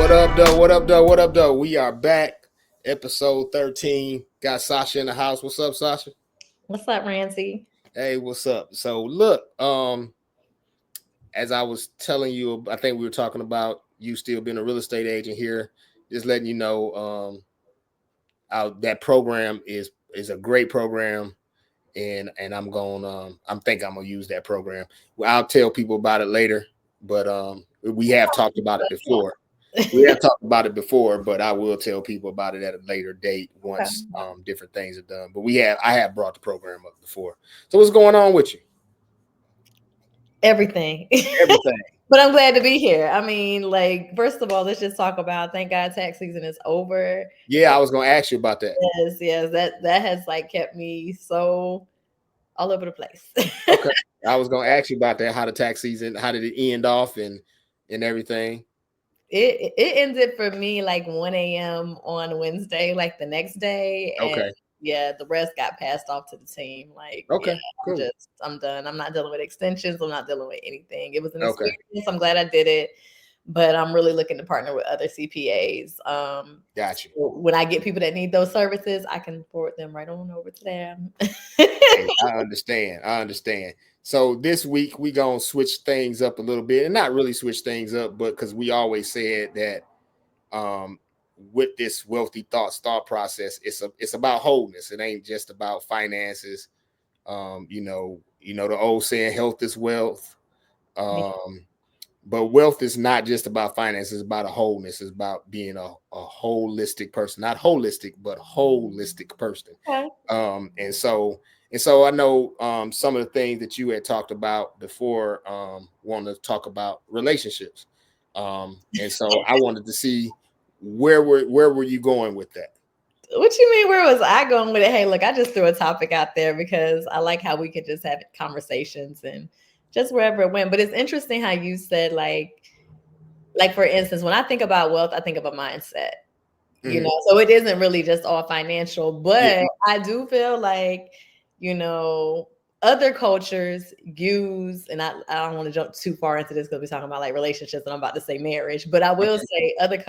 What up, though? What up, though? What up, though? We are back. Episode 13. Got Sacha in the house. What's up, Sacha? What's up, Rancy? Hey, what's up? So look, as I was telling you, I think we were talking about you still being a real estate agent here. Just letting you know, that program is a great program, and I'm gonna use that program. Well, I'll tell people about it later, but we have talked about it before. We have talked about it before, but I will tell people about it at a later date once different things are done. But I have brought the program up before. So what's going on with you? Everything. Everything. But I'm glad to be here. I mean, like, first of all, let's just talk about thank God tax season is over. Yeah, I was gonna ask you about that. Yes, that has like kept me so all over the place. Okay. I was gonna ask you about that, how the tax season, how did it end off and everything? It ended for me like 1 a.m. on Wednesday, like the next day. And Okay. yeah, the rest got passed off to the team. Like, Okay. yeah, Cool. I'm done. I'm not dealing with extensions. I'm not dealing with anything. It was an Okay. experience. I'm glad I did it, but I'm really looking to partner with other CPAs. Got you. When I get people that need those services, I can forward them right on over to them. Hey, I understand. So this week we gonna switch things up a little bit, and not really switch things up, but because we always said that with this wealthy thought process, it's about wholeness. It ain't just about finances. The old saying, health is wealth. But wealth is not just about finances, it's about a wholeness. It's about being a holistic person, not holistic, but holistic person. Okay. And so I know some of the things that you had talked about before, wanted to talk about relationships. And so I wanted to see where were you going with that? What you mean? Where was I going with it? Hey, look, I just threw a topic out there because I like how we could just have conversations and just wherever it went. But it's interesting how you said like for instance, when I think about wealth, I think of a mindset. So it isn't really just all financial, but I do feel like, other cultures use, and I don't want to jump too far into this because we're talking about like relationships and I'm about to say marriage, but I will say other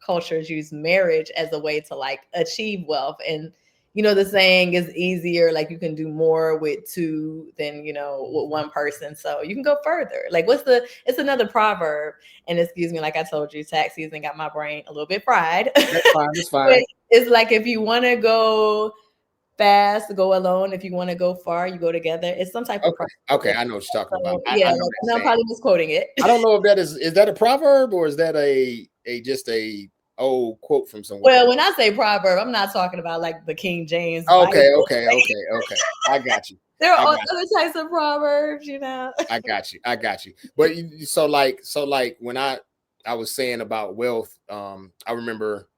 cultures use marriage as a way to like achieve wealth. And, the saying is easier, like you can do more with two than, with one person. So you can go further. Like it's another proverb. And excuse me, like I told you, tax season got my brain a little bit fried. That's fine. That's fine. It's like if you want to go fast, go alone. If you want to go far, you go together. It's some type of proverb. Okay, I know what you're talking about. Yeah, I'm probably misquoting it. I don't know if that is that a proverb or is that a just a old quote from somewhere? Well, when I say proverb, I'm not talking about like the King James. Okay. I got you. There are other types of proverbs, I got you. But so like when I was saying about wealth, I remember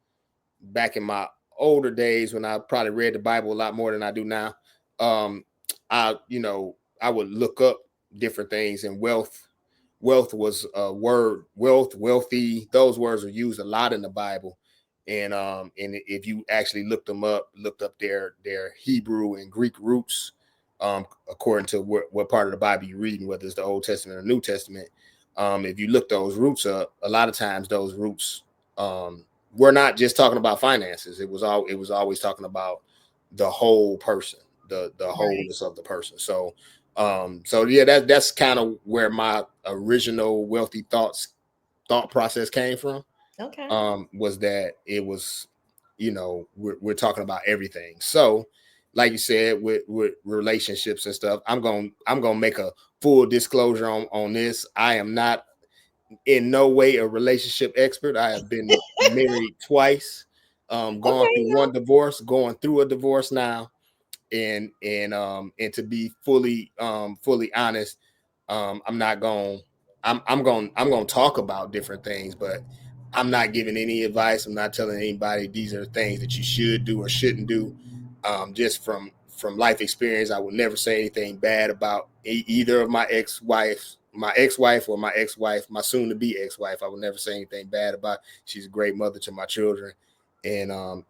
back in my older days when I probably read the Bible a lot more than I do now. I would look up different things, and wealth was a word. Wealthy, those words are used a lot in the Bible. And if you actually looked up their Hebrew and Greek roots, according to what part of the Bible you're reading, whether it's the Old Testament or New Testament, if you look those roots up, a lot of times those roots we're not just talking about finances. It was always talking about the whole person, the wholeness of the person. So yeah, that's kind of where my original wealthy thought process came from. Okay. Was that it was, we're talking about everything. So, like you said, with relationships and stuff, I'm gonna make a full disclosure on this. I am not in no way a relationship expert. I have been married twice, gone through a divorce now, and to be fully honest, I'm gonna talk about different things, but I'm not giving any advice. I'm not telling anybody these are things that you should do or shouldn't do. Just from life experience, I would never say anything bad about either of my ex-wife or my ex-wife, my soon-to-be ex-wife. I would never say anything bad about. She's a great mother to my children, and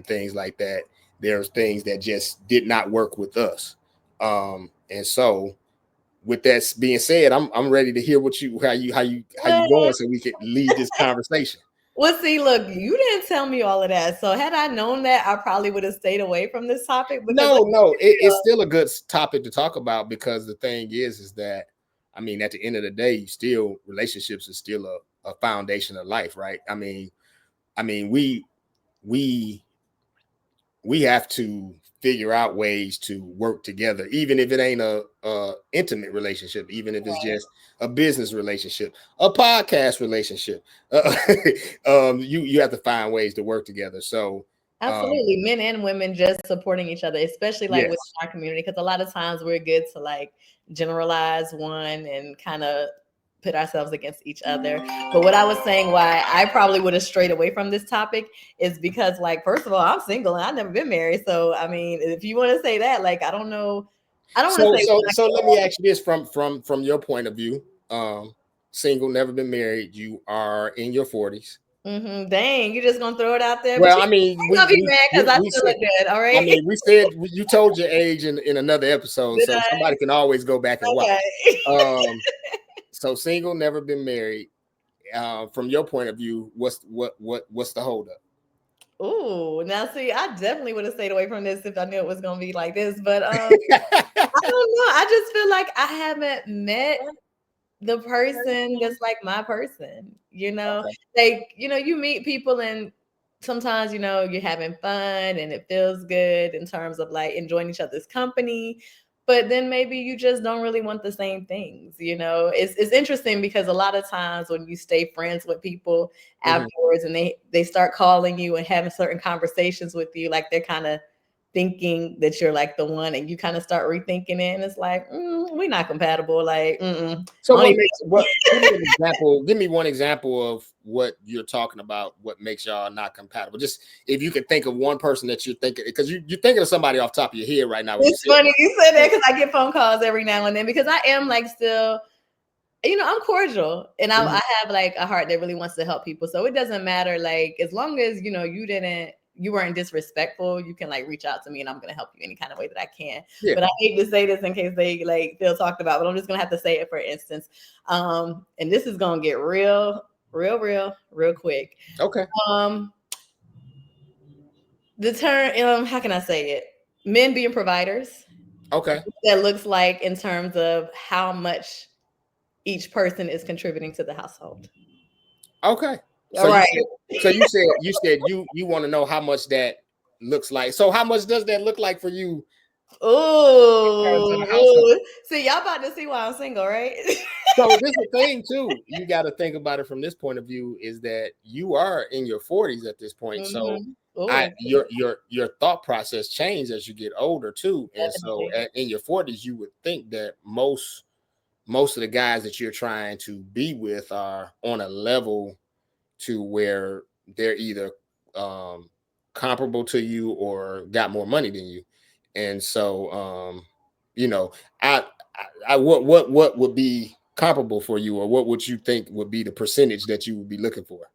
things like that. There's things that just did not work with us, and so with that being said, I'm ready to hear how you going, so we can lead this conversation. Well, see, look, you didn't tell me all of that. So had I known that, I probably would have stayed away from this topic because like, No, it's still a good topic to talk about because the thing is that I mean, at the end of the day, you still relationships is still a foundation of life, right? I mean, we we have to figure out ways to work together, even if it ain't a intimate relationship, even if it's right. just a business relationship, a podcast relationship. You have to find ways to work together. So, Absolutely. Men and women just supporting each other, especially like within yes. our community. Because a lot of times we're good to like generalize one and kind of put ourselves against each other. But what I was saying, why I probably would have strayed away from this topic is because, like, first of all, I'm single and I've never been married. So, I mean, if you want to say that, like, I don't know. I don't want to So, say so, one. so let me ask you this from your point of view. Single, never been married. You are in your 40s. Mm-hmm. Dang, you just gonna throw it out there, but Well, you I mean, ain't gonna be mad because I we still said. look good. All I right. mean, we said you told your age in another episode, Did so I? somebody can always go back and watch. Okay. Um, so single, never been married. From your point of view, what's the holdup? Ooh, now see, I definitely would have stayed away from this if I knew it was gonna be like this. But I don't know. I just feel like I haven't met the person that's like my person, you know? Okay. Like, you meet people and sometimes, you're having fun and it feels good in terms of like enjoying each other's company. But then maybe you just don't really want the same things, you know? It's interesting because a lot of times when you stay friends with people Mhm. afterwards and they start calling you and having certain conversations with you, like they're kind of thinking that you're like the one and you kind of start rethinking it and it's like we're not compatible like So I don't what even makes what? Give me an example. Give me one example of what you're talking about. What makes y'all not compatible? Just if you can think of one person that you're thinking, because you're thinking of somebody off the top of your head right now when you it's said funny that. you said that So, because I get phone calls every now and then because I am like still I'm cordial and I mhm. have like a heart that really wants to help people. So it doesn't matter. Like, as long as, you weren't disrespectful, you can like reach out to me and I'm going to help you any kind of way that I can. Yeah. But I hate to say this in case they like feel talked about, but I'm just going to have to say it for instance. And this is going to get real quick. Okay. Um, the term, how can I say it? Men being providers. Okay. That looks like in terms of how much each person is contributing to the household. Okay. So All you right. said you want to know how much that looks like. So how much does that look like for you in terms of the household? Ooh. See, y'all about to see why I'm single, right? So this is the thing too. You got to think about it from this point of view: is that you are in your 40s at this point. So Mm-hmm. Oh, your thought process changed as you get older too. And so definitely. in your 40s, you would think that most of the guys that you're trying to be with are on a level to where they're either um, comparable to you or got more money than you. And so, you know, I, what would be comparable for you, or what would you think would be the percentage that you would be looking for?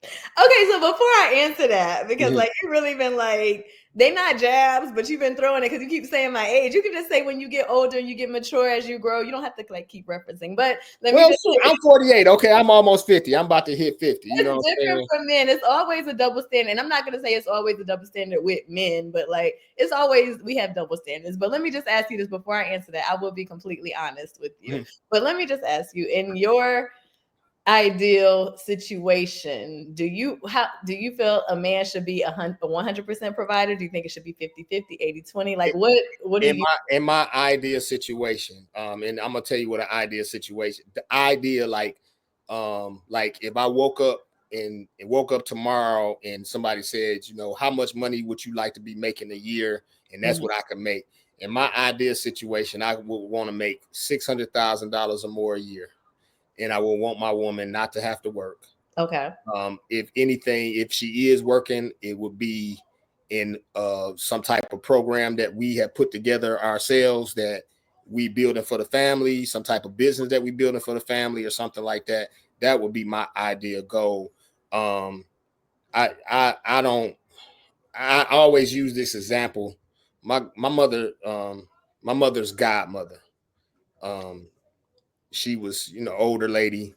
Okay, so before I answer that, because Mhm. like you really been like they not jabs, but you've been throwing it because you keep saying my age. You can just say when you get older, you get mature as you grow. You don't have to like keep referencing. But let me Well, just shoot, I'm 48. Okay, I'm almost 50. I'm about to hit 50. You know it's what I'm different saying? for men. It's always a double standard. And I'm not gonna say it's always a double standard with men, but like it's always we have double standards. But let me just ask you this before I answer that. I will be completely honest with you. Mhm. But let me just ask you, in your ideal situation, how do you feel a man should be a 100% provider? Do you think it should be 50-50, 80-20? Like what do In you my ideal situation, and I'm gonna tell you what an ideal situation. The idea, like if I woke up tomorrow and somebody said, how much money would you like to be making a year, and that's Mhm. what I can make. In my ideal situation, I would want to make $600,000 or more a year, and I would want my woman not to have to work. Okay. If anything, if she is working, it would be in some type of program that we have put together ourselves, that we building for the family, some type of business that we building for the family or something like that. That would be my ideal goal. Um, I don't. I always use this example. My mother's godmother. Um, she was older lady.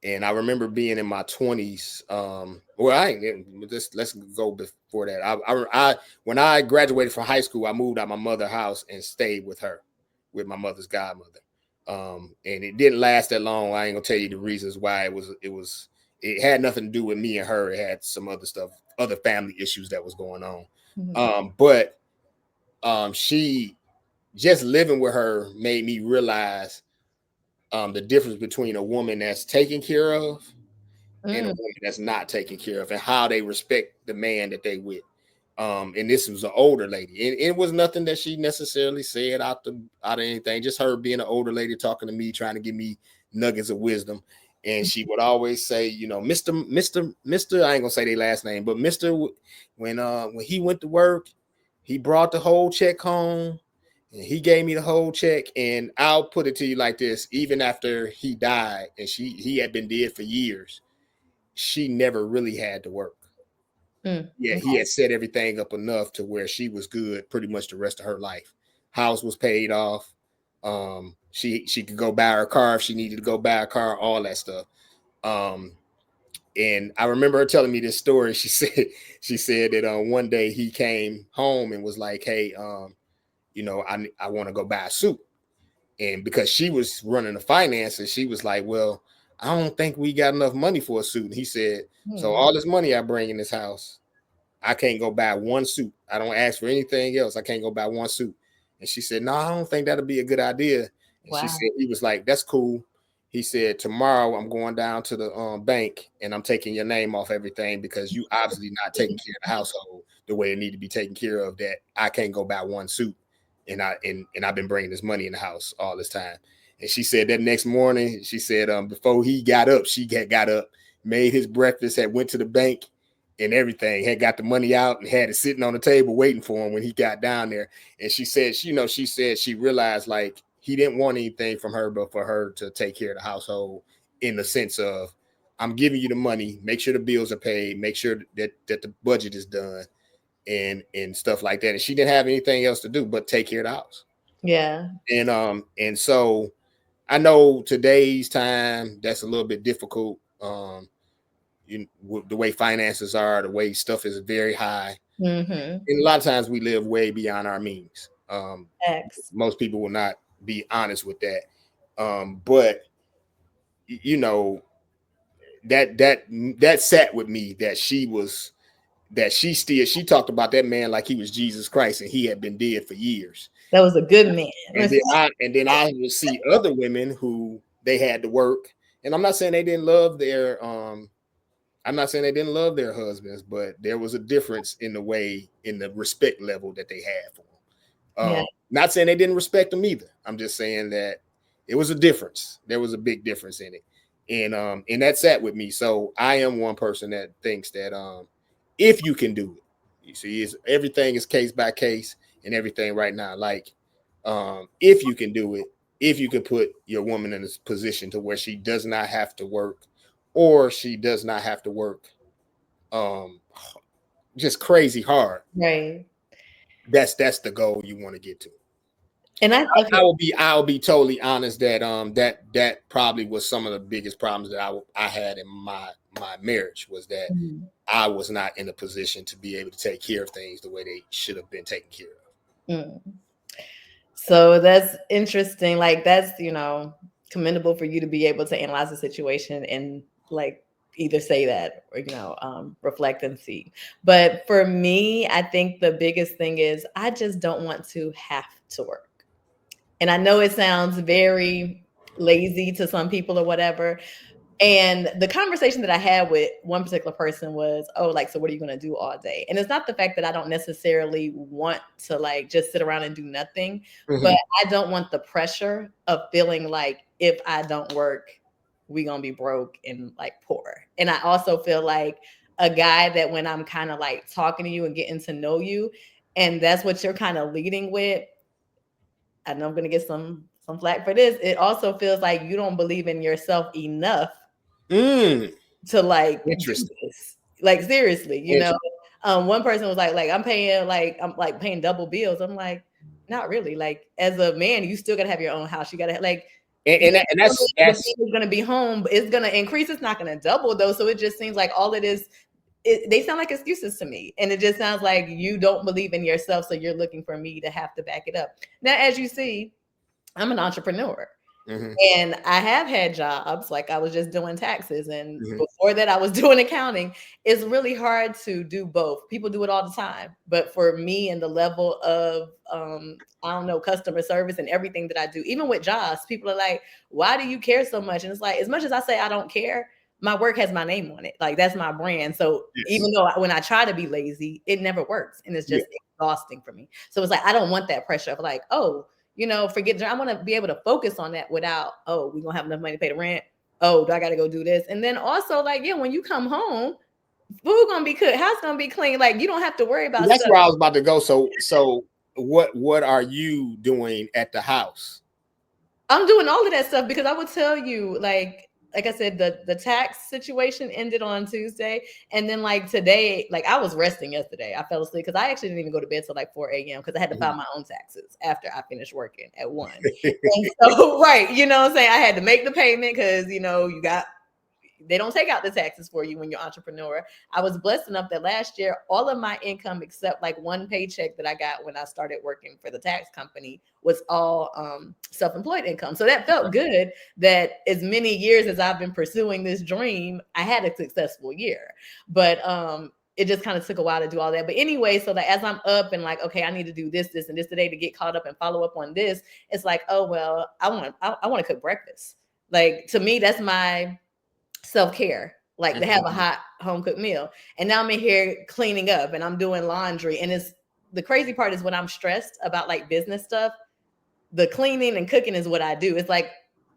And I remember being in my 20s. Well, I ain't just let's go before that. I when I graduated from high school, I moved out my mother's house and stayed with her, with my mother's godmother. And it didn't last that long. I ain't gonna tell you the reasons why. It had nothing to do with me and her. It had some other stuff, other family issues that was going on. Mhm. But she just living with her made me realize the difference between a woman that's taken care of and a Mm, woman that's not taken care of, and how they respect the man that they with. And this was an older lady, and it was nothing that she necessarily said out of anything. Just her being an older lady talking to me, trying to give me nuggets of wisdom. And she would always say, you know, Mister. I ain't gonna say their last name, but Mister. When he went to work, he brought the whole check home. And he gave me the whole check, and I'll put it to you like this: even after he died, and he had been dead for years, she never really had to work. mm, Yeah, he had set everything up enough to where she was good pretty much the rest of her life. House was paid off. She could go buy her car if she needed to go buy a car, all that stuff. Um, and I remember her telling me this story. She said that one day he came home and was like, "Hey, you know, I want to go buy a suit." And because she was running the finances, she was like, "Well, I don't think we got enough money for a suit." And he said, "So mm. all this money I bring in this house, I can't go buy one suit. I don't ask for anything else. I can't go buy one suit." And she said, "No, I don't think that'll be a good idea." And she Wow. said, he was like, "That's cool." He said, "Tomorrow I'm going down to the bank and I'm taking your name off everything because you obviously not taking care of the household the way it need to be taken care of. That I can't go buy one suit, and I've been bringing this money in the house all this time." And she said that next morning, she said, before he got up, she got up, made his breakfast, had went to the bank and everything, had got the money out and had it sitting on the table waiting for him when he got down there. And she said, she said she realized like he didn't want anything from her, but for her to take care of the household in the sense of, I'm giving you the money, make sure the bills are paid, make sure that the budget is done and stuff like that. And she didn't have anything else to do but take care of the house. Yeah. And so I know today's time that's a little bit difficult. The way finances are, the way stuff is very high, Mm-hmm. and a lot of times we live way beyond our means. X. Most people will not be honest with that, but you know that sat with me that she talked about that man like he was Jesus Christ and he had been dead for years. That was a good man. And then I would see other women who they had to work, and I'm not saying they didn't love their husbands, but there was a difference in the way, in the respect level that they had for them. Yeah. Not saying they didn't respect them either. I'm just saying that it was a difference. There was a big difference in it, and that sat with me. So I am one person that thinks that if you can do it, you see, everything is case by case and everything right now. Like, if you can do it, if you can put your woman in a position to where she does not have to work, or she does not have to work um just crazy hard. Right. That's the goal you want to get to. And I okay. I'll be totally honest that that probably was some of the biggest problems that I had in my marriage, was that Mhm. I was not in a position to be able to take care of things the way they should have been taken care of. Mm. So that's interesting. Like that's, commendable for you to be able to analyze the situation and like either say that or, reflect and see. But for me, I think the biggest thing is I just don't want to have to work. And I know it sounds very lazy to some people or whatever, and the conversation that I had with one particular person was, oh, like, so what are you going to do all day? And it's not the fact that I don't necessarily want to like just sit around and do nothing, but Mm-hmm. I don't want the pressure of feeling like if I don't work, we going to be broke and like poor. And I also feel like a guy that when I'm kind of like talking to you and getting to know you, and that's what you're kind of leading with, I know I'm going to get some flack for this. It also feels like you don't believe in yourself enough Mm, to like do interesting. this. Like seriously, Interesting. one person was like I'm like paying double bills. I'm like, not really. Like as a man, you still gotta have your own house. You gotta like And that's Is going to be home. It's going to increase. It's not going to double though. So it just seems like all it is. They sound like excuses to me, and it just sounds like you don't believe in yourself, so you're looking for me to have to back it up. Now, as you see, I'm an entrepreneur. mm-hmm, And I have had jobs, like I was just doing taxes. And mm-hmm. before that, I was doing accounting. It's really hard to do both. People do it all the time. But for me and the level of, I don't know, customer service and everything that I do, even with jobs, people are like, why do you care so much? And it's like, as much as I say I don't care, my work has my name on it. Like that's my brand. So Yes. even though when I try to be lazy, it never works. And it's Yeah. just exhausting for me. So it's like, I don't want that pressure of like, oh, forget. I want to be able to focus on that without, oh, we gonna have enough money to pay the rent. Oh, do I gotta go do this? And then also, like, yeah, when you come home, food gonna be cooked, house gonna be clean. Like, you don't have to worry about That's stuff. where I was about to go. So what are you doing at the house? I'm doing all of that stuff because I would tell you, like I said, the tax situation ended on Tuesday, and then like today, like I was resting yesterday. I fell asleep because I actually didn't even go to bed till like 4 a.m. because I had to file my own taxes after I finished working at 1. And so, right, you know what I'm saying? I had to make the payment because they don't take out the taxes for you when you're entrepreneur. I was blessed enough that last year, all of my income except like one paycheck that I got when I started working for the tax company was all self-employed income. So that felt good that as many years as I've been pursuing this dream, I had a successful year. But it just kind of took a while to do all that. But anyway, so that as I'm up and like, okay, I need to do this, and this today to get caught up and follow up on this, it's like, oh, well, I want to cook breakfast. Like to me, that's my self-care, like to have a hot home cooked meal. And now I'm in here cleaning up and I'm doing laundry. And it's the crazy part is when I'm stressed about like business stuff, the cleaning and cooking is what I do. It's like,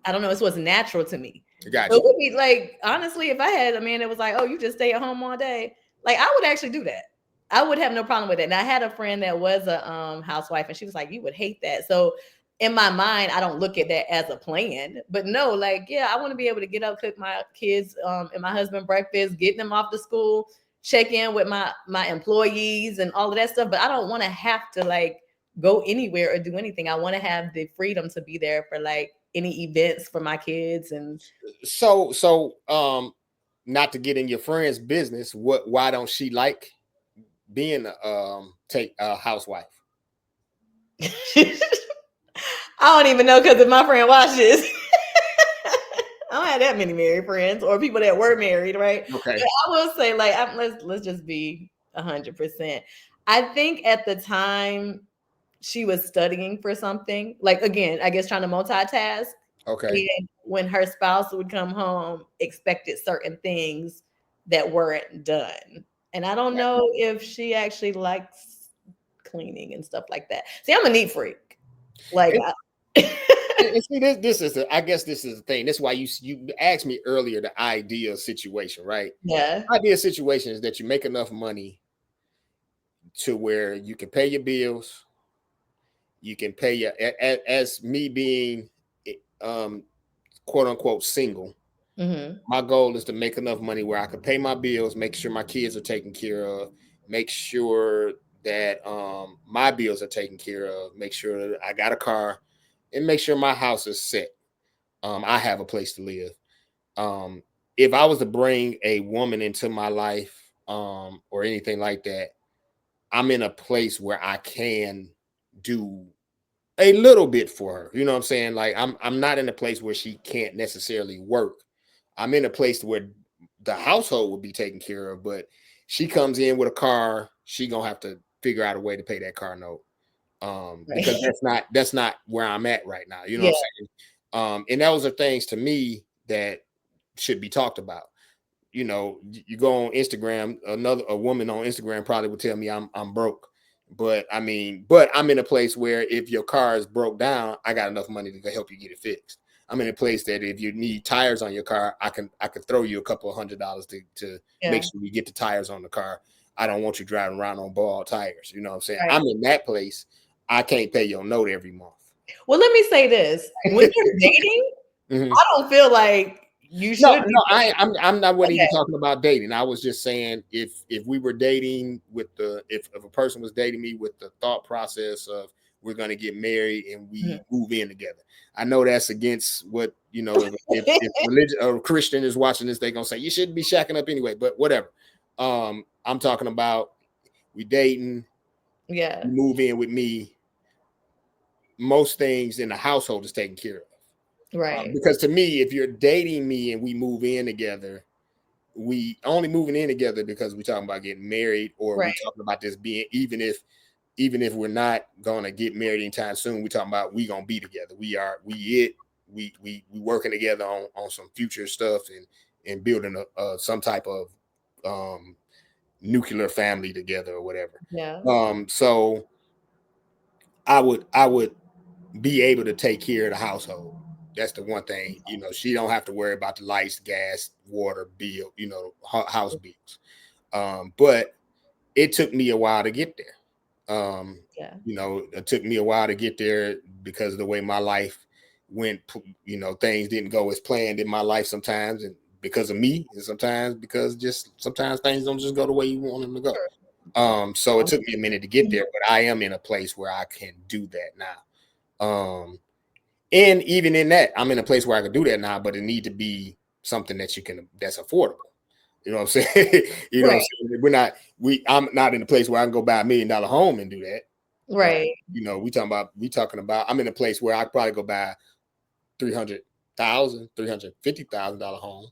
I don't know, it's what's natural to me. So Gotcha. it would be like, honestly, if I had a man that was like, oh, you just stay at home all day, like I would actually do that. I would have no problem with it. And I had a friend that was a housewife, and she was like, you would hate that. So in my mind, I don't look at that as a plan. But no, like, yeah, I want to be able to get up, cook my kids and my husband breakfast, get them off to school, check in with my employees and all of that stuff. But I don't want to have to like go anywhere or do anything. I want to have the freedom to be there for like any events for my kids. And So not to get in your friend's business, why don't she like being a housewife? I don't even know because if my friend watches, I don't have that many married friends or people that were married, right? Okay. But I will say, like, let's just be 100%. I think at the time she was studying for something, like again, I guess trying to multitask. Okay. And when her spouse would come home, expected certain things that weren't done. And I don't know if she actually likes cleaning and stuff like that. See, I'm a neat freak. Like, And see, this is I guess this is the thing. That's why you asked me earlier the ideal situation, right? yeah, Ideal situation is that you make enough money to where you can pay your bills, you can pay your as me being um quote unquote single. mm-hmm. My goal is to make enough money where I can pay my bills, make sure my kids are taken care of, make sure that my bills are taken care of, make sure that I got a car, and make sure my house is set. I have a place to live. Um, if I was to bring a woman into my life, or anything like that, I'm in a place where I can do a little bit for her. You know what I'm saying? Like I'm not in a place where she can't necessarily work. I'm in a place where the household will be taken care of, but she comes in with a car, she gonna have to figure out a way to pay that car note. Because Right. that's not where I'm at right now. You know Yeah. what I'm saying? And those are things to me that should be talked about. You know, you go on Instagram, a woman on Instagram probably would tell me I'm broke. But I mean, but I'm in a place where if your car is broke down, I got enough money to help you get it fixed. I'm in a place that if you need tires on your car, I can throw you a couple of $100 to make Yeah. sure you get the tires on the car. I don't want you driving around on bald tires. You know what I'm saying? Right. I'm in that place. I can't pay your note every month. Well, let me say this: when you're dating, Mhm. I don't feel like you No, should be no, paying. I'm not what even Okay. talking about dating. I was just saying if we were dating with if a person was dating me with the thought process of we're going to get married and we Mhm. move in together. I know that's against what, if religion or Christian is watching this, they're going to say you shouldn't be shacking up anyway, but whatever. I'm talking about we dating, Yeah. you move in with me, most things in the household is taken care of. Right. Because to me, if you're dating me and we move in together, we only moving in together because we're talking about getting married, or we Right. talking about this being, even if we're not gonna get married anytime soon, we're talking about we gonna be together. We working together on some future stuff and building some type of um nuclear family together or whatever. Yeah. So I would be able to take care of the household. That's the one thing, she don't have to worry about the lights, gas, water bill, house bills. But it took me a while to get there. Yeah. It took me a while to get there because of the way my life went. Things didn't go as planned in my life sometimes, and because of me, and sometimes because just sometimes things don't just go the way you want them to go. Sure. So it took me a minute to get there, but I am in a place where I can do that now. And even in that, I'm in a place where I can do that now, but it need to be something that's affordable. You know what I'm saying? you know what I'm Right. saying? I'm not in a place where I can go buy $1 million home and do that. Right. We talking about I'm in a place where I could probably go buy 350,000 home.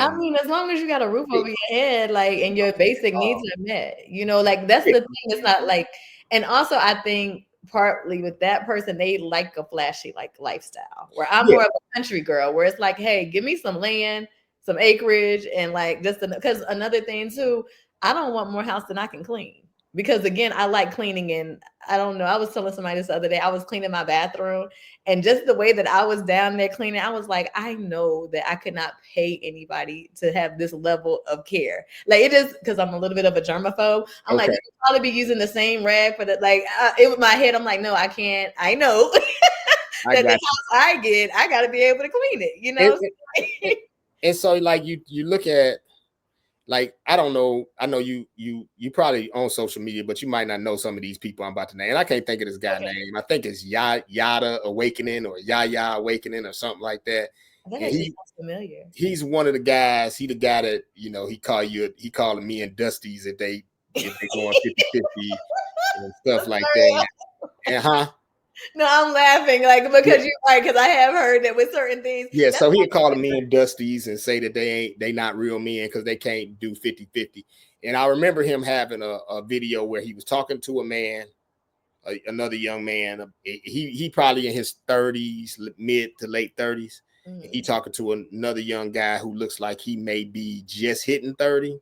I And mean, as long as you got a roof over your head, like, and your basic needs uh, are met, like that's yeah, the thing. It's not like, and also I think partly with that person, they like a flashy like lifestyle. Where I'm yeah, more of a country girl, where it's like, hey, give me some land, some acreage, and like just because another thing too, I don't want more house than I can clean. Because again, I like cleaning, and I don't know. I was telling somebody this the other day. I was cleaning my bathroom, and just the way that I was down there cleaning, I was like, I know that I could not pay anybody to have this level of care. Like it is because I'm a little bit of a germaphobe. I'm like, okay, you could probably be using the same rag for the like. It was my head. I'm like, no, I can't. I know I that the got you. house I get, I got to be able to clean it. And, and, and so like you look at, like, I don't know. I know you probably on social media, but you might not know some of these people I'm about to name. And I can't think of this guy Okay, name. I think it's Yada Awakening or Yaya Awakening or something like that. I think And that just sounds familiar. he's one of the guys. He the guy that he calling me and Dusties if they going 50-50 and stuff like that. And No, I'm laughing like yeah, because you're right. Because I have heard that with certain things, yeah. that's So he'll call them men Dusties and say that they not real men because they can't do 50-50. And I remember him having a video where he was talking to a man, another young man. He probably in his 30s, mid to late 30s. And he mm, talking to another young guy who looks like he may be just hitting 30.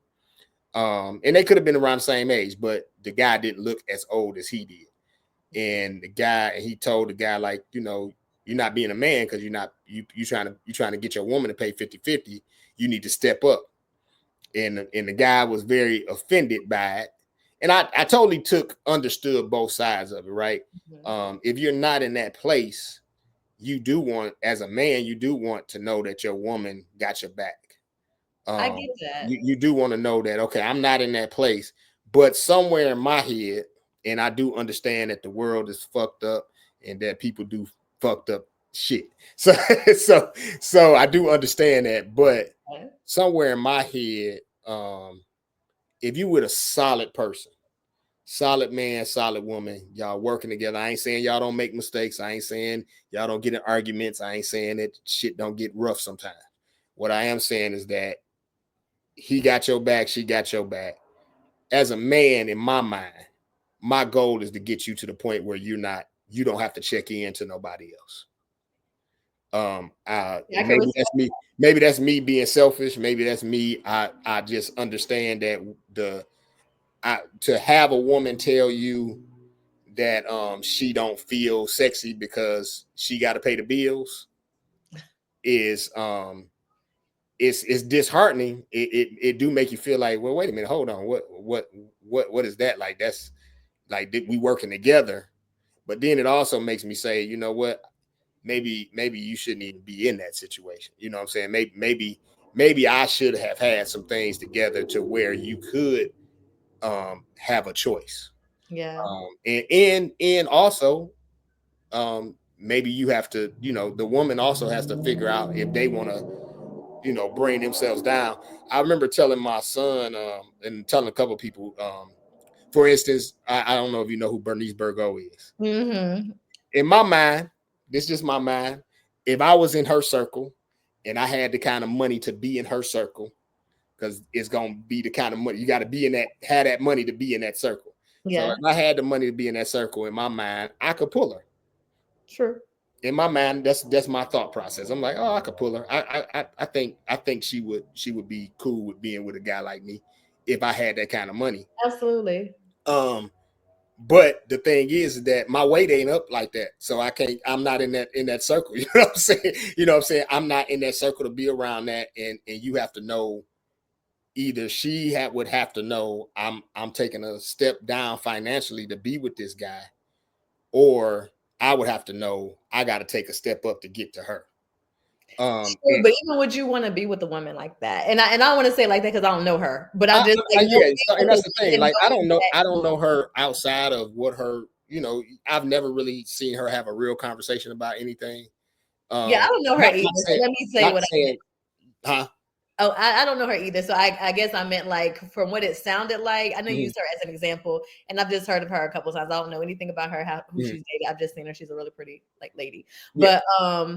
And they could have been around the same age, but the guy didn't look as old as he did. And he told the guy, like, you're not being a man because you trying to get your woman to pay 50-50. You need to step up. And the guy was very offended by it. And I totally understood both sides of it, right? mhm. If you're not in that place, as a man, you do want to know that your woman got your back. I um, get that. you do want to know that, okay, I'm not in that place, but somewhere in my head, and I do understand that the world is fucked up and that people do fucked up shit. So so so I do understand that, but Okay. somewhere in my head, if you with a solid person, solid man, solid woman, y'all working together. I ain't saying y'all don't make mistakes. I ain't saying y'all don't get in arguments. I ain't saying that shit don't get rough sometimes. What I am saying is that he got your back, she got your back. As a man, in my mind, my goal is to get you to the point where you don't have to check in to nobody else. Yeah, I And can maybe that's me being selfish. Maybe that's me. I just understand that to have a woman tell you that she don't feel sexy because she got to pay the bills is it's disheartening. It do make you feel like, well, wait a minute, hold on, what is that like? That's like we working together, but then it also makes me say, you know what, maybe you shouldn't even be in that situation. You know what I'm saying? Maybe I should have had some things together to where you could have a choice. Yeah. And also, maybe you have to, the woman also has to figure out if they want to, bring themselves down. I remember telling my son, and telling a couple of people, for instance, I don't know if you know who Bernice Burgo is. Mm-hmm. In my mind, this is just my mind. If I was in her circle and I had the kind of money to be in her circle, because it's gonna be the kind of money you got to be in that, have that money to be in that circle. So Yeah. if I had the money to be in that circle, in my mind, I could pull her. True. In my mind, that's my thought process. I'm like, oh, I could pull her. I think she would be cool with being with a guy like me if I had that kind of money. Absolutely. Um, but the thing is that my weight ain't up like that, so I can't. I'm not in that circle. You know what I'm saying? You know what I'm saying? I'm not in that circle to be around that, and you have to know. Either would have to know I'm taking a step down financially to be with this guy, or I would have to know I got to take a step up to get to her. True, And but even would you want to be with a woman like that? And I want to say like that because I don't know her, but I just like know yeah, so, people and who that's the thing. can Like, go through I that. don't know her outside of what her. I've never really seen her have a real conversation about anything. Yeah, I don't know her Not either. not So saying let me say not what I meant. saying, huh? Oh, I don't know her either. So I guess I meant like from what it sounded like. I know you Mhm, used her as an example, and I've just heard of her a couple times. I don't know anything about her, who mhm. she's dated. I've just seen her. She's a really pretty like lady. Yeah, But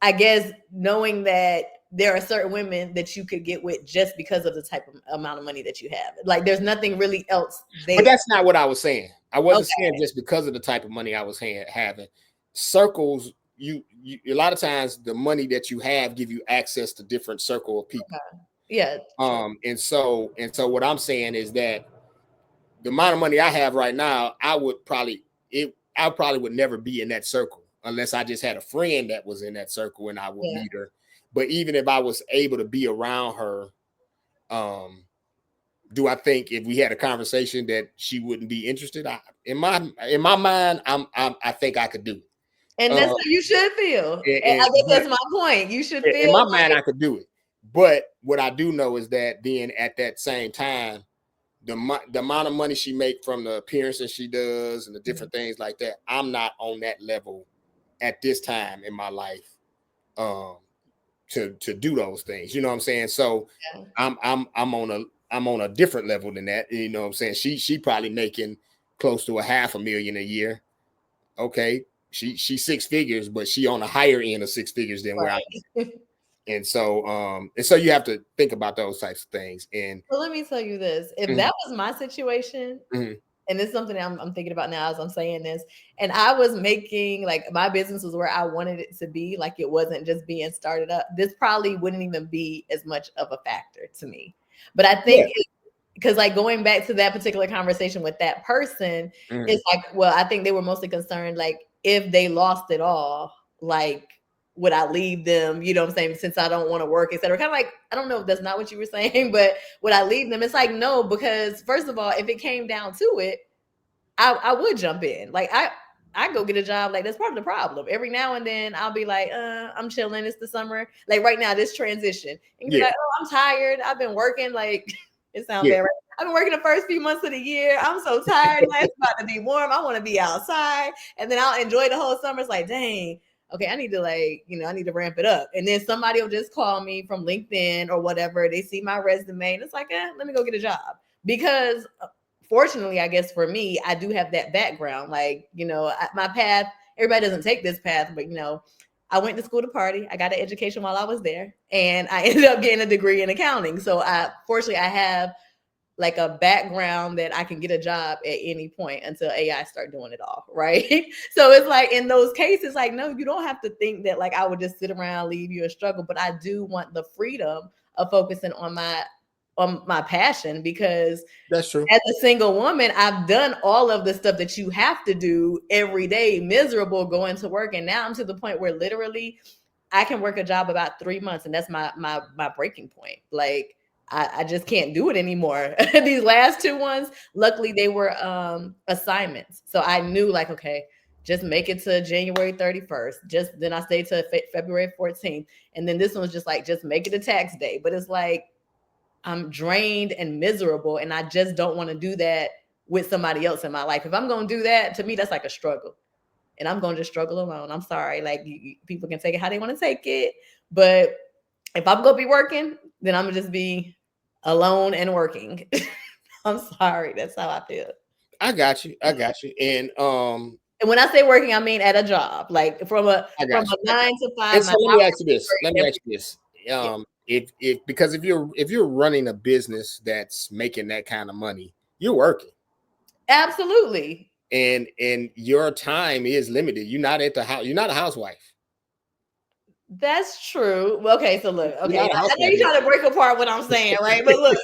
I guess knowing that there are certain women that you could get with just because of the type of amount of money that you have. Like there's nothing really else but there. that's not what I was saying. I wasn't Okay. saying just because of the type of money I was having. Circles, you a lot of times the money that you have give you access to different circle of people. Okay. Yeah, true. And so what I'm saying is that the amount of money I have right now, I probably would never be in that circle unless I just had a friend that was in that circle and I would Yeah. meet her. But even if I was able to be around her, um, do I think if we had a conversation that she wouldn't be interested? In my mind, I think I could do it. And that's Um, how you should feel. And I guess but that's my point. You should in feel my mind, like I could do it. But what I do know is that then at that same time, the amount of money she make from the appearances she does and the different things like that, I'm not on that level at this time in my life, um, to do those things. You know what I'm saying? So yeah. I'm on a different level than that. You know what I'm saying? She probably making close to a half a million a year. Okay. She six figures, but she on the higher end of six figures than where I'm Right. at. And so you have to think about those types of things. And Well, let me tell you this. If mhm, that was my situation, mhm, and it's something I'm thinking about now as I'm saying this, and I was making like my business was where I wanted it to be, like it wasn't just being started up, this probably wouldn't even be as much of a factor to me. But I yeah. think because like going back to that particular conversation with that person, Mhm, it's like, well, I think they were mostly concerned like if they lost it all, like would I leave them, you know what I'm saying, since I don't want to work, etc. Kind of like, I don't know if that's not what you were saying, but would I leave them? It's like no, because first of all, if it came down to it, I would jump in. Like I go get a job. Like that's part of the problem. Every now and then I'll be like, I'm chilling. It's the summer. Like right now, this transition. And you be yeah. like, oh, I'm tired. I've been working. Like it sounds Yeah. bad, right? I've been working the first few months of the year. I'm so tired. Now it's about to be warm. I want to be outside. And then I'll enjoy the whole summer. It's like, dang, okay, I need to I need to ramp it up. And then somebody will just call me from LinkedIn or whatever. They see my resume and it's like, let me go get a job. Because fortunately, I guess for me, I do have that background. Like, my path, everybody doesn't take this path, but I went to school to party. I got an education while I was there, and I ended up getting a degree in accounting. So fortunately, I have like a background that I can get a job at any point until AI start doing it all, right? So it's like in those cases, like, no, you don't have to think that like I would just sit around, leave you and struggle. But I do want the freedom of focusing on my passion because That's true. as a single woman, I've done all of the stuff that you have to do every day, miserable going to work. And now I'm to the point where literally I can work a job about 3 months, and that's my breaking point. Like I just can't do it anymore. These last two ones, luckily they were assignments. So I knew like, okay, just make it to January 31st. Just then I stayed to February 14th. And then this one was just like, just make it a tax day. But it's like I'm drained and miserable, and I just don't want to do that with somebody else in my life. If I'm going to do that, to me, that's like a struggle. And I'm going to just struggle alone. I'm sorry. Like people can take it how they want to take it. But if I'm going to be working, then I'm going to just be alone and working. I'm sorry. That's how I feel. I got you. I got you. And when I say working, I mean at a job, like from a I got you. I got 9 to 5. And My so let me ask hours you this. Let me every ask you this. yeah, If because if you're running a business that's making that kind of money, you're working. absolutely. And your time is limited. You're not at the house, you're not a housewife. That's true. Well, okay, so look, You're okay, not a I know housewife. you're trying to break apart what I'm saying, right? But look,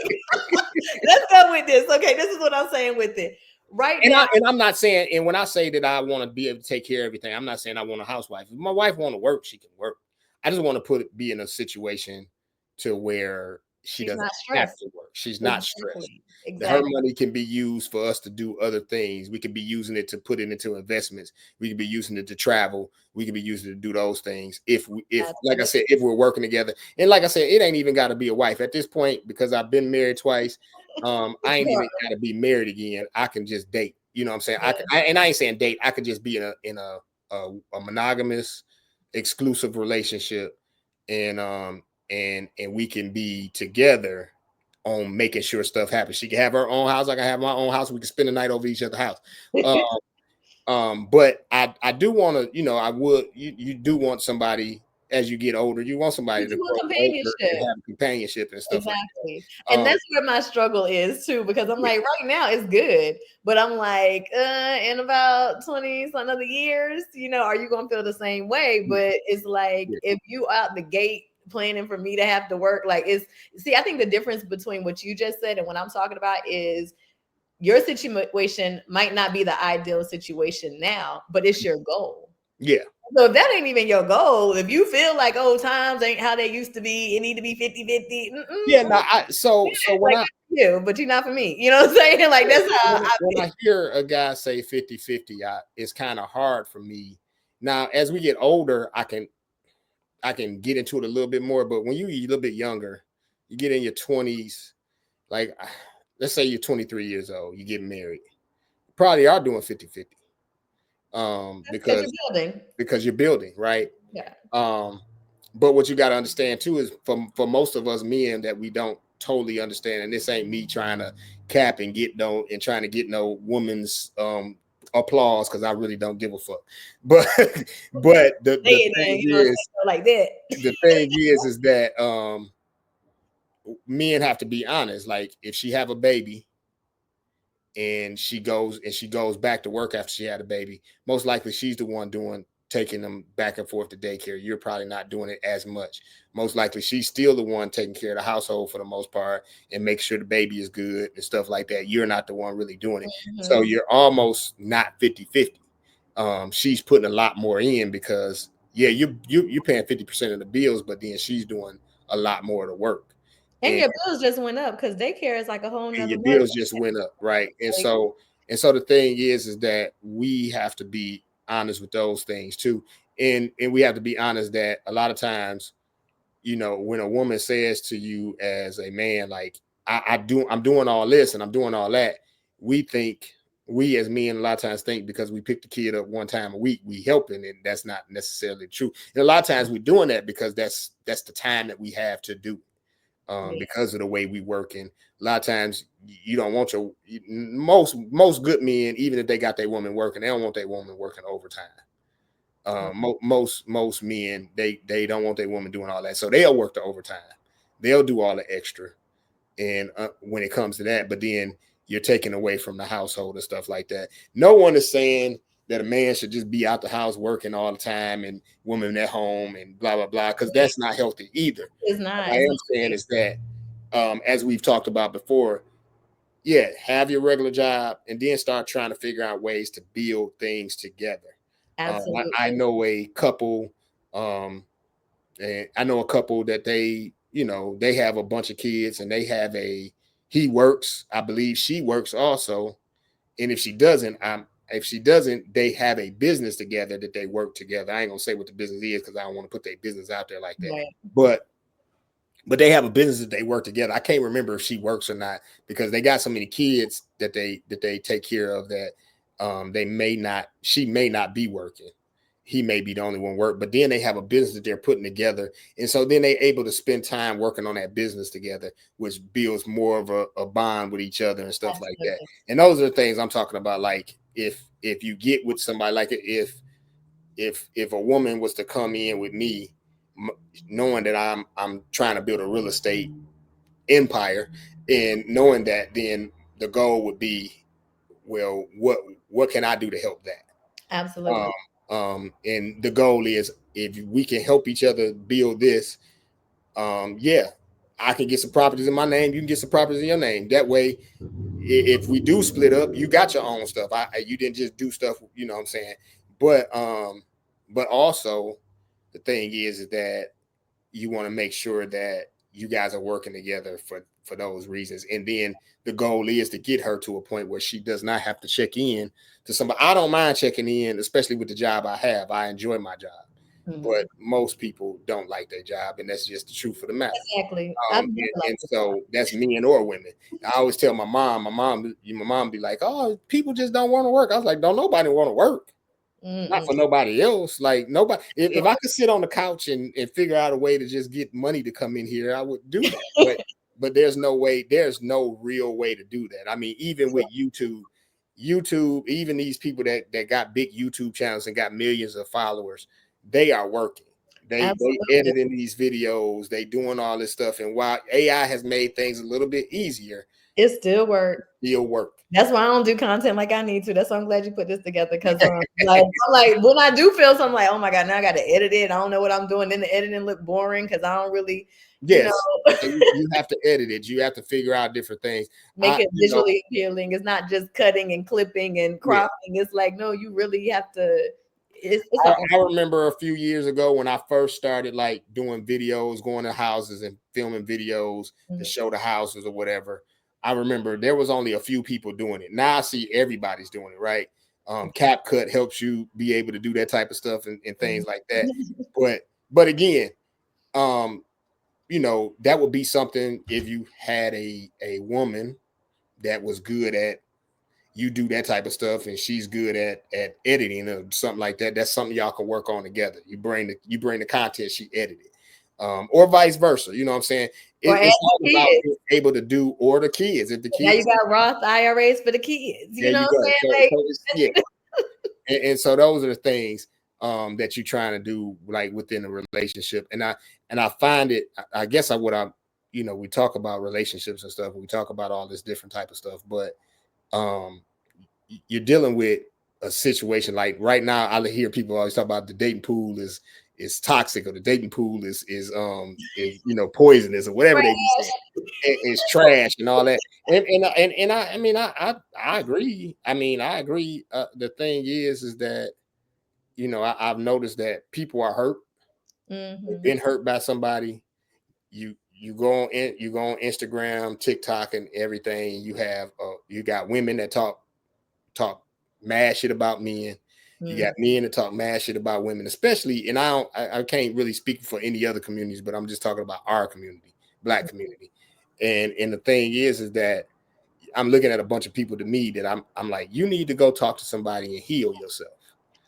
let's go with this. Okay, this is what I'm saying with it. Right now, I'm not saying, and when I say that I want to be able to take care of everything, I'm not saying I want a housewife. If my wife want to work, she can work. I just want to be in a situation to where she she's doesn't not have stressed. to work. She's not stressed. Exactly. Her Exactly. money can be used for us to do other things. We could be using it to put it into investments. We could be using it to travel. We could be using it to do those things. If like I said, Absolutely. if we're working together, and like I said, it ain't even got to be a wife at this point because I've been married twice. I ain't even got to be married again. I can just date. You know what I'm saying? And I ain't saying date. I could just be in a monogamous, exclusive relationship, and we can be together on making sure stuff happens. She can have her own house. I can have my own house. We can spend the night over each other's house. But I do want to, I would, you do want somebody as you get older. You want somebody But to you want grow older and companionship. have companionship and stuff like Exactly. that. And that's where my struggle is too, because I'm Yeah, like, right now it's good, but I'm like, in about 20 some other years, are you gonna feel the same way? yeah, But it's like yeah, if you out the gate planning for me to have to work, like it's see, I think the difference between what you just said and what I'm talking about is your situation might not be the ideal situation now, but it's your goal. yeah. So if that ain't even your goal, if you feel like old times ain't how they used to be, it need to be 50-50. Yeah, no, so when Like I you, but you're not for me. You know what I'm saying? Like that's how I when feel. I hear a guy say 50-50, it's kind of hard for me. Now, as we get older, I can get into it a little bit more, but when you're a little bit younger, you get in your 20s, like let's say you're 23 years old, you get married. You probably are doing 50-50. That's because Because you're building. you're building, right? Yeah. Um, but what you got to understand too is for most of us men that we don't totally understand, and this ain't me trying to cap and get no and trying to get no woman's applause because I really don't give a fuck. But but Say it then, you know, say it like that. the thing is that men have to be honest. Like if she have a baby and she goes back to work after she had a baby, most likely she's the one doing taking them back and forth to daycare. You're probably not doing it as much. Most likely she's still the one taking care of the household for the most part and make sure the baby is good and stuff like that. You're not the one really doing it. So Mhm. you're almost not 50-50. She's putting a lot more in because yeah, you're paying 50% of the bills, but then she's doing a lot more of the work. And And your bills just went up because daycare is like a whole and nother your money. bills just went up, right? And Like, so the thing is that we have to be honest with those things too, and we have to be honest that a lot of times, when a woman says to you as a man, like I'm doing all this and I'm doing all that, we think we as men a lot of times think because we pick the kid up one time a week we helping, and that's not necessarily true. And a lot of times we're doing that because that's the time that we have to do yeah. because of the way we work. And a lot of times you don't want most good men, even if they got their woman working, they don't want their woman working overtime. Most men they don't want their woman doing all that, so they'll work the overtime. They'll do all the extra, and when it comes to that, but then you're taking away from the household and stuff like that. No one is saying that a man should just be out the house working all the time and women at home and blah blah blah, because that's not healthy either. It's not. What I It's am not saying safe. is that, as we've talked about before, yeah, have your regular job and then start trying to figure out ways to build things together. I Absolutely. know a couple, and I know a couple that they have a bunch of kids and he works. I believe she works also, and if she doesn't, they have a business together that they work together. I ain't gonna say what the business is because I don't want to put their business out there like that, Right. but but they have a business that they work together. I can't remember if she works or not because they got so many kids that they take care of that they may not she may not be working. He may be the only one work, but then they have a business that they're putting together, and so then they're able to spend time working on that business together, which builds more of a bond with each other and stuff like that. Absolutely. And those are the things I'm talking about. Like if you get with somebody, like if a woman was to come in with me, knowing that I'm trying to build a real estate empire, and knowing that, then the goal would be, well, what can I do to help that? Absolutely. And the goal is, if we can help each other build this, yeah, I can get some properties in my name, you can get some properties in your name. That way, if we do split up, you got your own stuff. You didn't just do stuff, you know what I'm saying? But also the thing is that you want to make sure that you guys are working together for those reasons. And then the goal is to get her to a point where she does not have to check in to somebody. I don't mind checking in, especially with the job I have. I enjoy my job. But most people don't like their job, and that's just the truth of the matter. Exactly. I've never And liked so that's men or women. I always tell my mom be like, "Oh, people just don't want to work." I was like, "Don't nobody want to work? Not it. for nobody else. Like nobody. If I could sit on the couch and figure out a way to just get money to come in here, I would do that. But there's no way. There's no real way to do that. I mean, even with YouTube, even these people that got big YouTube channels and got millions of followers, they are working. They Absolutely. editing these videos, they doing all this stuff. And while AI has made things a little bit easier, It still works. still work. That's why I don't do content like I need to. That's why I'm glad you put this together. Because like I'm like when I do feel something, like, oh my God, now I got to edit it. I don't know what I'm doing. Then the editing look boring because I don't really, you know, Yes, you have to edit it. You have to figure out different things. make it You know, visually appealing. It's not just cutting and clipping and yeah. cropping. It's like, no, you really have to. It's I, a I remember a few years ago when I first started like doing videos, going to houses and filming videos to show the houses or whatever. I remember there was only a few people doing it. Now I see everybody's doing it, right? CapCut helps you be able to do that type of stuff and things like that. But again, um, that would be something if you had a woman that was good at you do that type of stuff and she's good at editing or something like that. That's something y'all can work on together. You bring the content, she edited. Or vice versa. You know what I'm saying? or add It's all the about kids. being able to do, or the kids. If the Now you kids, got Roth IRAs for the kids. You there know you what go. I'm So, saying? so yeah. And so those are the things that you're trying to do, like within a relationship. And I find it. I guess we talk about relationships and stuff. We talk about all this different type of stuff, but um, you're dealing with a situation like right now. I hear people always talk about the dating pool is toxic, or the dating pool is poisonous, or whatever they be saying. It's trash and all that. And I agree. I agree. The thing is that I've noticed that people are hurt, Mm-hmm. been hurt by somebody. You go on Instagram, TikTok, and everything. You got women that talk mad shit about men. You got men that talk mad shit about women, especially. And I can't really speak for any other communities, but I'm just talking about our community, Black community. And the thing is that I'm looking at a bunch of people to me that I'm like, you need to go talk to somebody and heal yourself.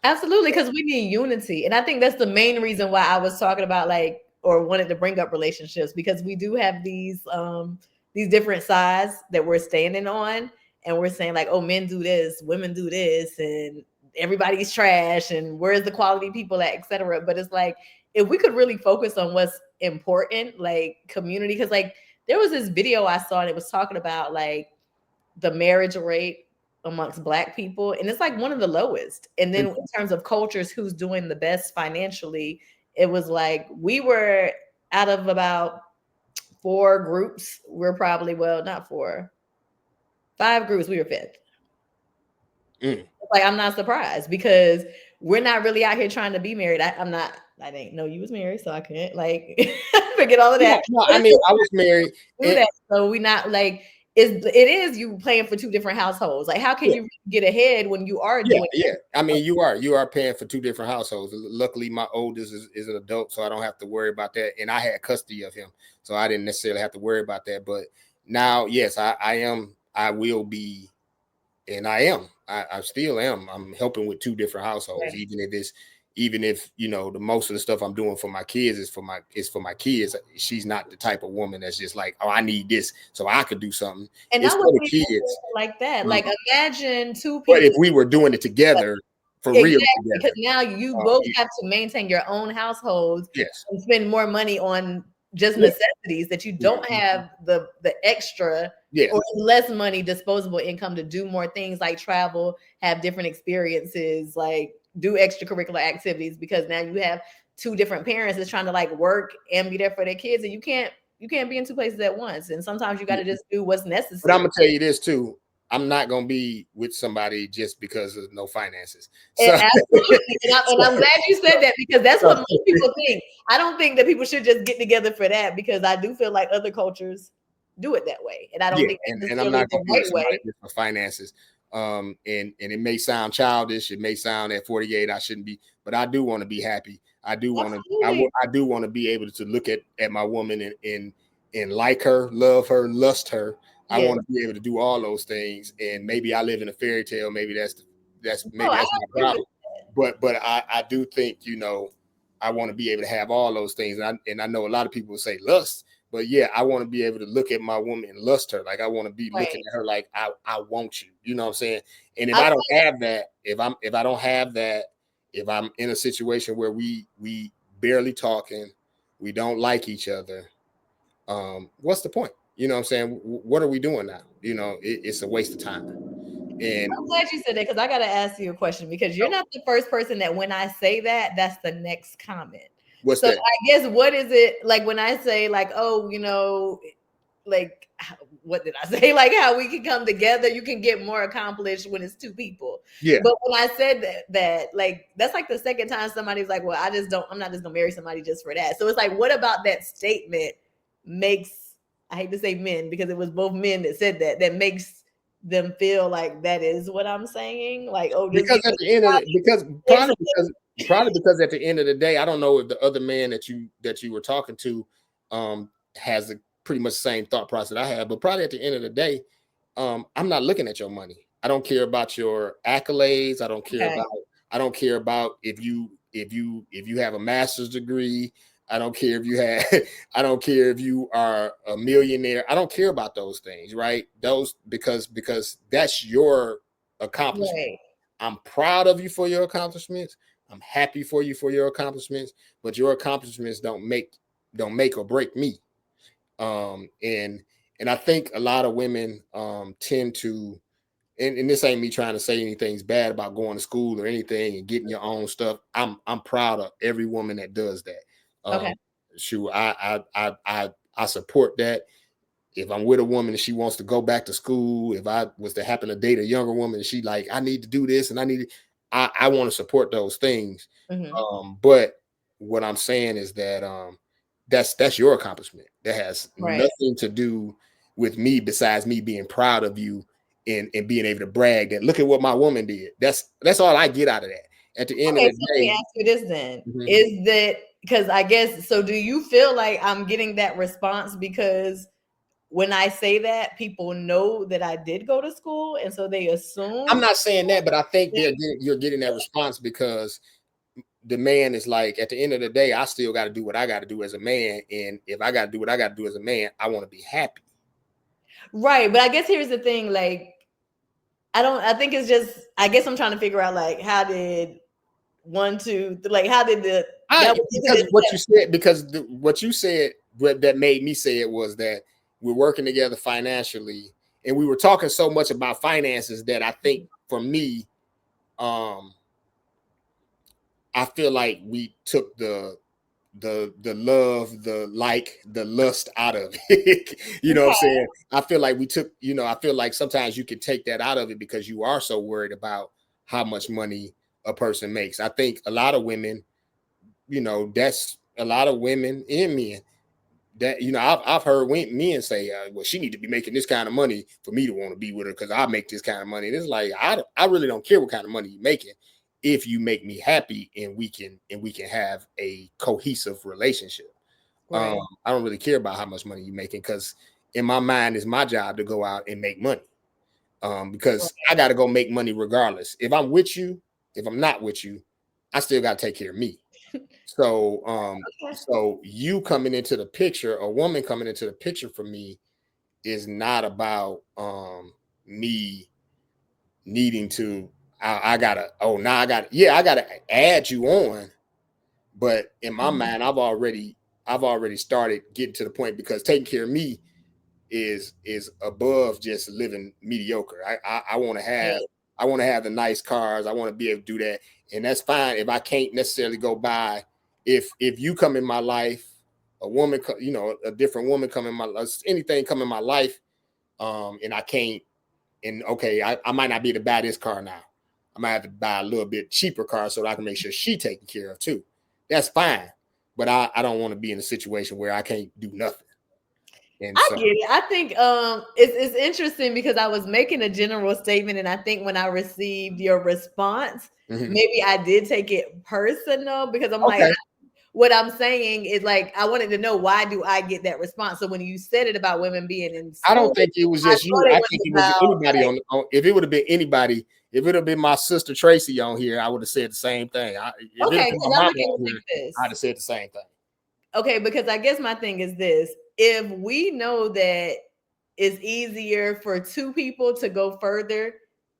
Absolutely, because we need unity. And I think that's the main reason why I was talking about like or wanted to bring up relationships, because we do have these different sides that we're standing on, and we're saying like, oh, men do this, women do this, and everybody's trash, and where's the quality people at, etc. But it's like if we could really focus on what's important, like community, because like there was this video I saw and it was talking about like the marriage rate amongst Black people, and it's like one of the lowest. And then in terms of cultures, who's doing the best financially, it was like we were out of about 4 groups, we're probably, well, not 4, 5 groups, we were fifth. Mm. Like I'm not surprised because we're not really out here trying to be married. I'm not. I didn't know you was married, so I couldn't like forget all of that. No, But I mean, I was married. do that. So we not like it is you paying for two different households. Like, how can Yeah. you get ahead when you are Yeah, doing yeah. I that? mean, you are paying for two different households. Luckily, my oldest is an adult, so I don't have to worry about that. And I had custody of him, so I didn't necessarily have to worry about that. But now, yes, I am. I will be, and I still am. I'm helping with two different households, Right. even if the most of the stuff I'm doing for my kids is for my kids. She's not the type of woman that's just like, oh, I need this so I could do something. And I It's for wasn't the even kids. like that. Um, Like, imagine two but if people. we were doing it together, for real Exactly, because together, now you both yeah, have to maintain your own households yes, and spend more money on just yeah, necessities that you don't mhm, have the extra yeah. or less money, disposable income to do more things like travel, have different experiences, like do extracurricular activities, because now you have two different parents that's trying to like work and be there for their kids, and you can't be in two places at once. And sometimes you got to Yeah. just do what's But I'm necessary. gonna tell you this too. I'm not gonna be with somebody just because of no finances. And So, absolutely, and I'm glad you said that, because that's so, what most people think. I don't think that people should just get together for that, because I do feel like other cultures do it that way, and I don't yeah, think that's and I'm necessarily not the gonna be with right somebody way. just for finances. And it may sound childish, it may sound at 48 I shouldn't be, but I do want to be happy. I do want to Absolutely, I do want to be able to look at my woman and like her, love her, lust her. I yes. want to be able to do all those things. And maybe I live in a fairy tale. No, Maybe I that's my agree with problem. But I do think I want to be able to have all those things. And I know a lot of people say lust, but yeah, I want to be able to look at my woman and lust her. Like I want to be looking right. at her like I want you. You know what I'm saying? And if I I don't have that, if I don't have that, if I'm in a situation where we barely talking, we don't like each other, what's the point? You know what I'm saying? What are we doing now? It's a waste of time. And I'm glad you said that, because I got to ask you a question, because you're not the first person that when I say that, that's the next comment. what's So that? I guess, what is it like when I say like, oh, like, what did I say? Like, how we can come together, you can get more accomplished when it's two people. Yeah, But when I said that like that's like the second time somebody's like, well, I'm not just gonna marry somebody just for that. So it's like, what about that statement makes, I hate to say men, because it was both men that said that makes them feel like that is what I'm saying? Like, oh, just because at because the end of the because probably because at the end of the day, I don't know if the other man that you were talking to has a pretty much same thought process I have, but probably at the end of the day, I'm not looking at your money. I don't care about your accolades. okay. I don't care about if you have a master's degree. I don't care if you have I don't care if you are a millionaire. I don't care about those things, right? Those because that's your accomplishment. Right. I'm proud of you for your accomplishments. I'm happy for you for your accomplishments, but your accomplishments don't make or break me. And I think a lot of women tend to, and this ain't me trying to say anything's bad about going to school or anything and getting your own stuff. I'm proud of every woman that does that. Okay. Um, sure, I support that. If I'm with a woman and she wants to go back to school, if I was to happen to date a younger woman and she like, I need to do this and I want to support those things. Hmm. But what I'm saying is that that's your accomplishment. That has Right. nothing to do with me besides me being proud of you and being able to brag that look at what my woman did. That's all I get out of that. At the end of Okay, the so let me day, ask you this then. mhm, Is that because, I guess, so do you feel like I'm getting that response because when I say that, people know that I did go to school, and so they I'm assume not saying that, but I think that. you're getting that response because the man is like, at the end of the day, I still got to do what I got to do as a man, and if I got to do what I got to do as a man, I want to be happy. Right, but I guess here's the thing, like, I think it's just, I guess I'm trying to figure out, like, how did one, two, like, how did that I was isn't because it what you said because what you said that made me say it was that we're working together financially, and we were talking so much about finances that I think for me, um, I feel like we took the love, the like, the lust out of it. You know what I'm okay. saying? I feel like we took, I feel like sometimes you can take that out of it because you are so worried about how much money a person makes. I think a lot of women, that's a lot of women and men. that, you know, I've heard men say, well, she need to be making this kind of money for me to want to be with her because I make this kind of money. And it's like I really don't care what kind of money you're making if you make me happy and we can have a cohesive relationship. Um, Right. I don't really care about how much money you're making because in my mind it's my job to go out and make money. Because I got to go make money regardless. If I'm with you, if I'm not with you, I still got to take care of me. So, Okay. so you coming into the picture, a woman coming into the picture for me is not about me needing to. I gotta. Oh, now I got. Yeah, I gotta add you on. But in my Mhm. mind, I've already started getting to the point because taking care of me is above just living mediocre. I want to have Right. the nice cars. I want to be able to do that, and that's fine if I can't necessarily go buy. If you come in my life, a woman, a different woman come in my life, anything come in my life, and I can't, and okay, I might not be able to buy this car now. I might have to buy a little bit cheaper car so that I can make sure she taken care of too. That's fine, but I don't want to be in a situation where I can't do nothing, and I so. get it. I think it's interesting because I was making a general statement, and I think when I received your response, Mhm. maybe I did take it personal because I'm like, Okay. what I'm saying is like I wanted to know why do I get that response. So when you said it about women being in I don't school, think it was I just you. thought it I was think it was about anybody like if it would have been anybody, if it would have been my sister Tracy on here, I would have said the same thing. If it okay, had been my because I mama look at it on here, like I'd this. have said the same thing. Okay, because I guess my thing is this: if we know that it's easier for two people to go further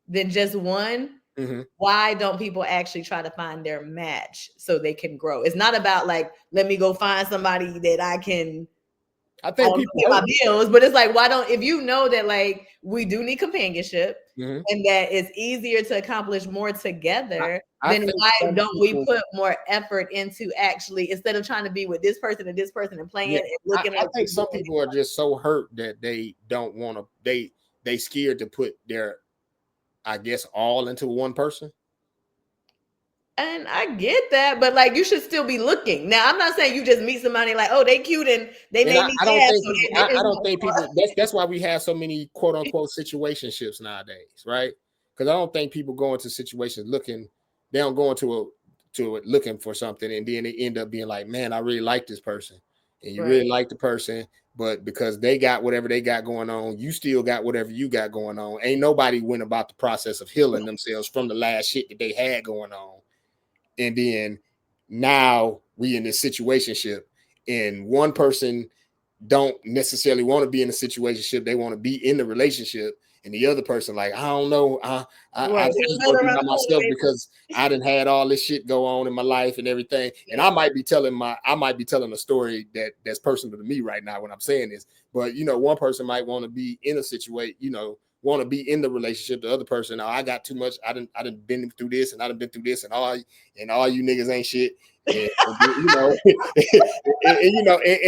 than just one, Mhm. why don't people actually try to find their match so they can grow? It's not about like, let me go find somebody that I I think don't people pay my hurt. bills, but it's like, why don't, if you know that like we do need companionship Mhm. and that it's easier to accomplish more I, together, I then think why some don't we people, put more effort into actually, instead of trying to be with this person and playing yeah, and looking I like think some people are just so hurt that they don't want to. They scared to put their, I guess, all into one person. and I get that, but like you should still be looking. Now, I'm not saying you just meet somebody like, oh, they cute and they And made me I don't laugh, think so people. I it's don't think people. That's why we have so many quote unquote situationships nowadays, right? Because I don't think people go into situations looking. They don't go into it looking for something, and then they end up being like, "Man, I really like this person," and you right. really like the person, but because they got whatever they got going on, you still got whatever you got going on. Ain't nobody went about the process of healing themselves from the last shit that they had going on, and then now we in this situationship, and one person don't necessarily want to be in a situationship. They want to be in the relationship. And the other person, like, I don't know. I Right. just want to be by myself because I done had all this shit go on in my life and everything. And Yeah. I might be telling a story that's personal to me right now when I'm saying this. But one person might want to be in a situation, want to be in the relationship. The other person, oh, I got too much. I done been through this and I done been through this and all you niggas ain't shit. And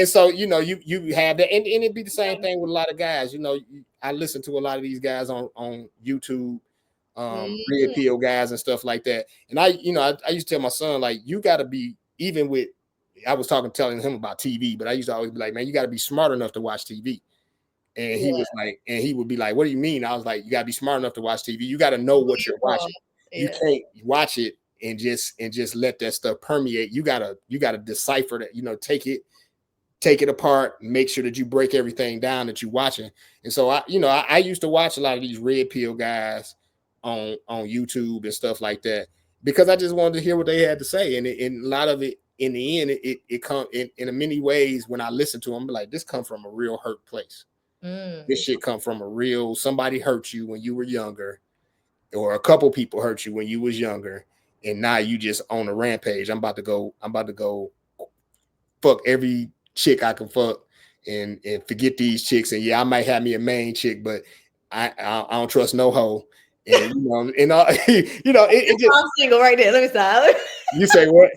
so you have that, and it'd be the same thing with a lot of guys. I listen to a lot of these guys on YouTube, red Mhm. pill guys and stuff like that. And I used to tell my son, like, you got to be, even with, I was telling him about TV, but I used to always be like, man, you got to be smart enough to watch TV. And he Yeah. was like, and he would be like, what do you mean? I was like, you got to be smart enough to watch TV. You got to know What what do you you're want? watching. You Yeah. can't watch it and just let that stuff permeate. You gotta decipher that, take it apart, make sure that you break everything down that you're watching. And so I used to watch a lot of these red pill guys on YouTube and stuff like that because I just wanted to hear what they had to say. And a lot of it in the end, it come in many ways when I listen to them, I'm like, this come from a real hurt place. This Mm. shit come from a real, somebody hurt you when you were younger, or a couple people hurt you when you was younger, and now you just on a rampage. I'm about to go fuck every chick I can fuck and forget these chicks. And yeah, I might have me a main chick, but I don't trust no hoe. And it That's just, why I'm single right there. Let me stop. you say what?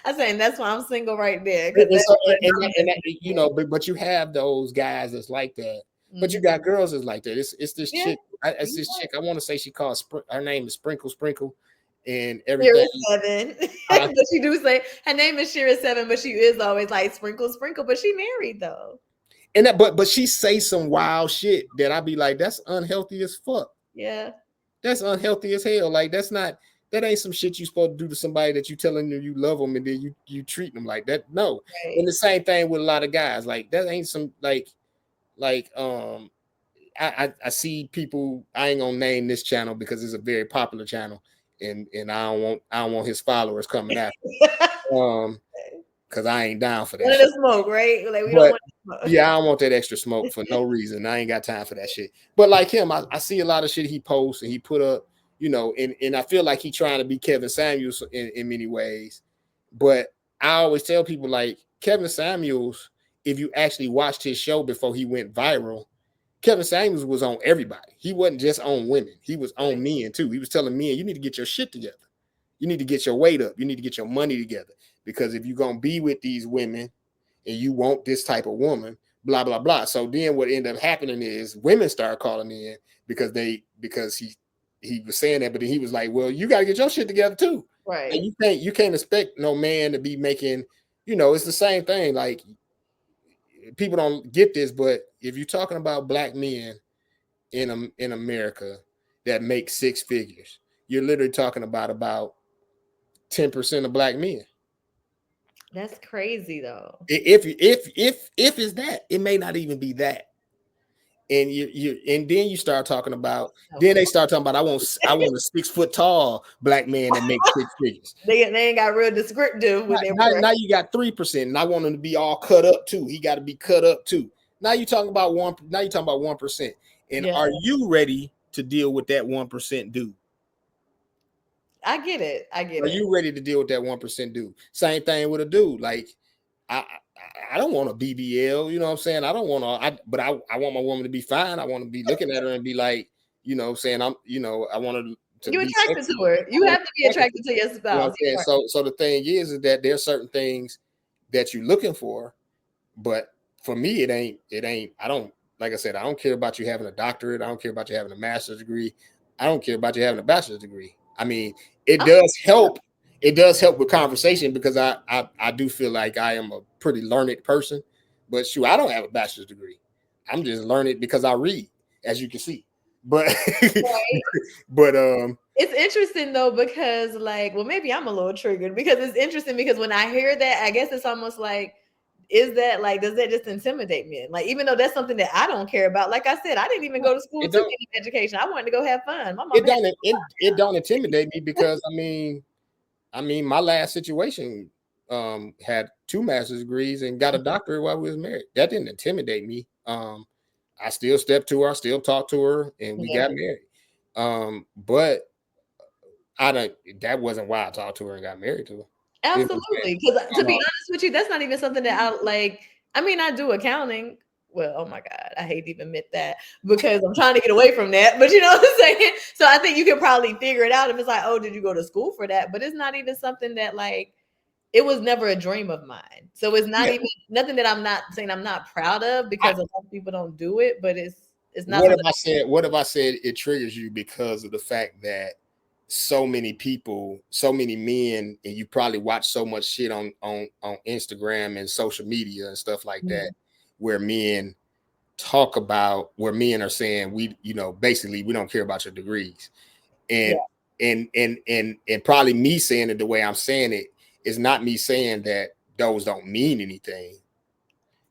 I'm saying that's why I'm single right there because And that's so what and I'm that, but you have those guys that's like that. But you Mhm. got girls that's like that. It's this Yeah. chick. It's this chick. I want to say she called her name is Sprinkle Sprinkle, and Shira everything. 7. Uh, But she do say her name is Shira 7, but she is always like sprinkle, sprinkle. But she married though. and that, but she say some wild shit that I be like, that's unhealthy as fuck. Yeah. That's unhealthy as hell. Like that ain't some shit you supposed to do to somebody that you telling them you love them and then you treat them like that. No. And Right. the same thing with a lot of guys. Like that ain't some like I see people. I ain't gonna name this channel because it's a very popular channel, and I don't want his followers coming after. Um, because I ain't down for that One of shit. the smoke, right? Like we don't But want to smoke. yeah, I don't want that extra smoke for no reason. I ain't got time for that shit. But like him, I see a lot of shit he posts and he put up, and I feel like he trying to be Kevin Samuels in many ways. But I always tell people like Kevin Samuels, if you actually watched his show before he went viral, Kevin Samuels was on everybody. He wasn't just on women. He was on men too. He was telling men, you need to get your shit together. You need to get your weight up. You need to get your money together. Because if you're going to be with these women and you want this type of woman, blah, blah, blah. So then what ended up happening is women started calling in because he was saying that, but then he was like, well, you got to get your shit together too. Like Right. you can't expect no man to be making, it's the same thing. Like people don't get this, but if you're talking about black men in America that make six figures, you're literally talking about 10% of black men. That's crazy though. If it's that, it may not even be that. And and then you start talking about, then they start talking about I want a 6 foot tall black man that makes six figures. They ain't got real descriptive with their Now you got 3%, and I want him to be all cut up too. He got to be cut up too. Now you talking about one. Now you talking about 1%. And Yeah. are you ready to deal with that 1% dude? I get it. I get Are it. you ready to deal with that 1% dude? Same thing with a dude. Like I I don't want a BBL. You know what I'm saying? I don't want to. But I want my woman to be fine. I want to be looking at her and be like, saying I want her to You be attracted sexy. to her. I You want have to to be be attracted attracted to to your you know what spouse. I'm saying? So the thing is that there's certain things that you're looking for, but for me, it ain't. I don't like I said. I don't care about you having a doctorate. I don't care about you having a master's degree. I don't care about you having a bachelor's degree. I mean, it I'm does help. It does help with conversation because I do feel like I am a pretty learned person, but shoot, I don't have a bachelor's degree. I'm just learning because I read, as you can see. But right. but It's interesting though because like, well, maybe I'm a little triggered because it's interesting because when I hear that, I guess it's almost like, is that like, does that just intimidate me? Like, even though that's something that I don't care about. Like I said, I didn't even go to school it to don't get an education. I wanted to go have fun. My mom it had don't it don't intimidate me because I mean, my last situation had 2 master's degrees and got a doctorate while we was married. That didn't intimidate me. I still stepped to her, I still talked to her, and we yeah. got married. But I don't. That wasn't why I talked to her and got married to her. You know what I'm saying? Absolutely. Because to be Um, honest with you, that's not even something that I like. I mean, I do accounting. Well, oh my God, I hate to even admit that because I'm trying to get away from that. But you know what I'm saying? So I think you can probably figure it out if it's like, oh, did you go to school for that? But it's not even something that like it was never a dream of mine. So it's not yeah. even nothing that I'm not saying I'm not proud of I, because a lot of people don't do it, but it's not what if something. I said? What if I said it triggers you because of the fact that so many people, so many men, and you probably watch so much shit on Instagram and social media and stuff like that, Mhm. where men talk about where men are saying basically we don't care about your degrees, Yeah. and and probably me saying it the way I'm saying it is not me saying that those don't mean anything.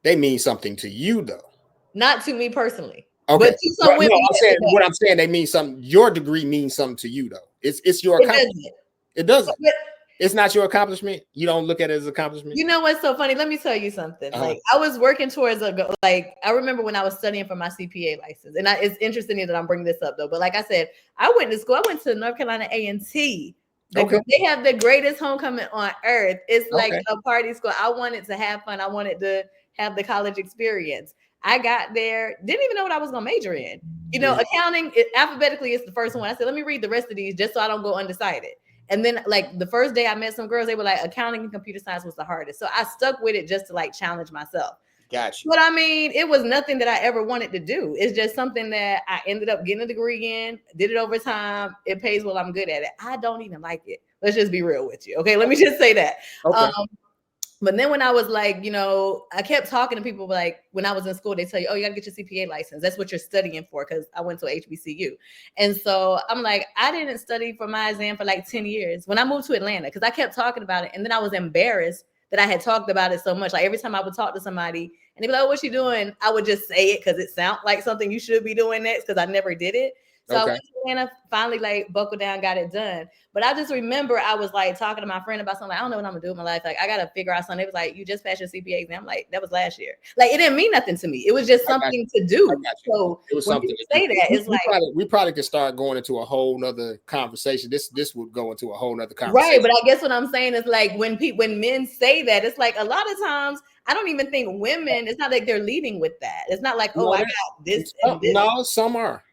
They mean something to you though. Not to me personally, but Okay. to some Well, women, no, I'm yes, saying it what does. I'm saying they mean something. Your degree means something to you though. It's your It accomplishment. doesn't. It doesn't. But It's not your accomplishment. You don't look at it as accomplishment. you know what's so funny? Let me tell you something. Uh-huh. Like I was working towards like I remember when I was studying for my CPA license, and it's interesting that I'm bringing this up though. But like I said, I went to school. I went to North Carolina A&T. Okay. They have the greatest homecoming on earth. It's like Okay. a party school. I wanted to have fun. I wanted to have the college experience. I got there, didn't even know what I was gonna major in. Mhm. Accounting alphabetically is the first one. I said, let me read the rest of these just so I don't go undecided. And then like the first day I met some girls, they were like, accounting and computer science was the hardest. So I stuck with it just to like challenge myself. Got you. But I mean, it was nothing that I ever wanted to do. It's just something that I ended up getting a degree in, did it over time. It pays well. I'm good at it. I don't even like it. Let's just be real with you. Okay. Let me just say that. Um, Okay. but then when I was like, I kept talking to people like when I was in school, they tell you, oh, you got to get your CPA license. That's what you're studying for. Cause I went to HBCU. And so I'm like, I didn't study for my exam for like 10 years when I moved to Atlanta, because I kept talking about it. And then I was embarrassed that I had talked about it so much. Like every time I would talk to somebody and they'd be like, oh, what you doing? I would just say it because it sounds like something you should be doing next, because I never did it. So I Okay. went to Atlanta, finally like buckled down, got it done. But I just remember I was like talking to my friend about something. Like, I don't know what I'm gonna do with my life. Like, I gotta figure out something. It was like, you just passed your CPA exam. I'm like, that was last year. Like, it didn't mean nothing to me. It was just I got something to I do. got you. So It was when something people to do. say that, it's like, We probably could start going into a whole nother conversation. This would go into a whole nother right. conversation. But I guess what I'm saying is like when men say that, it's like a lot of times I don't even think women. It's not like they're leading with that. It's not like, oh, No, I got this some, and this. no, some are.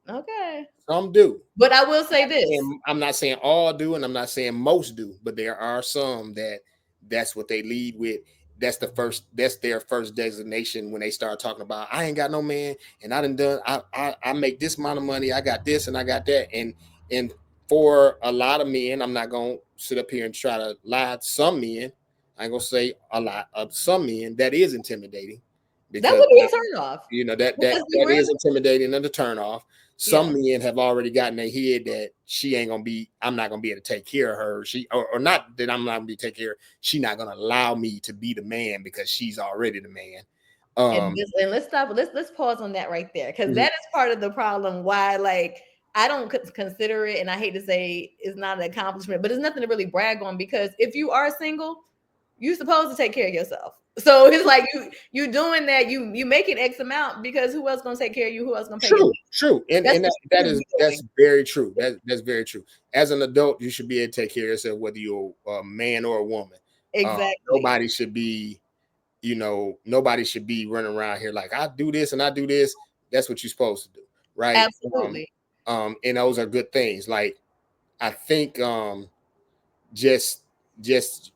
Okay. Some do. But I will say this. And I'm not saying all do, and I'm not saying most do, but there are some that's what they lead with. That's their first designation when they start talking about I ain't got no man and I make this amount of money, I got this and I got that. And for a lot of men, I'm not gonna sit up here and try to lie to some men. I ain't gonna say a lot of some men that is intimidating That because would be a turn off. Let's be that real. is intimidating and a turn off. Yeah. Some men have already gotten their head that I'm not gonna be able to take care of her. Or not that I'm not gonna be take care of her. She not gonna allow me to be the man because she's already the man. And let's stop. Let's pause on that right there, because Mhm. that is part of the problem. Why, like, I don't consider it, and I hate to say it's not an accomplishment, but it's nothing to really brag on, because if you are single, you're supposed to take care of yourself. So it's like you doing that, you making X amount, because who else gonna take care of you? Who else gonna pay your True, bills? true, That's and what you should be that's doing. very true. That's very true. As an adult, you should be able to take care of yourself, whether you're a man or a woman. Exactly. Nobody should be, nobody should be running around here like I do this and I do this. That's what you're supposed to do, right? Absolutely. And those are good things. Like I think just just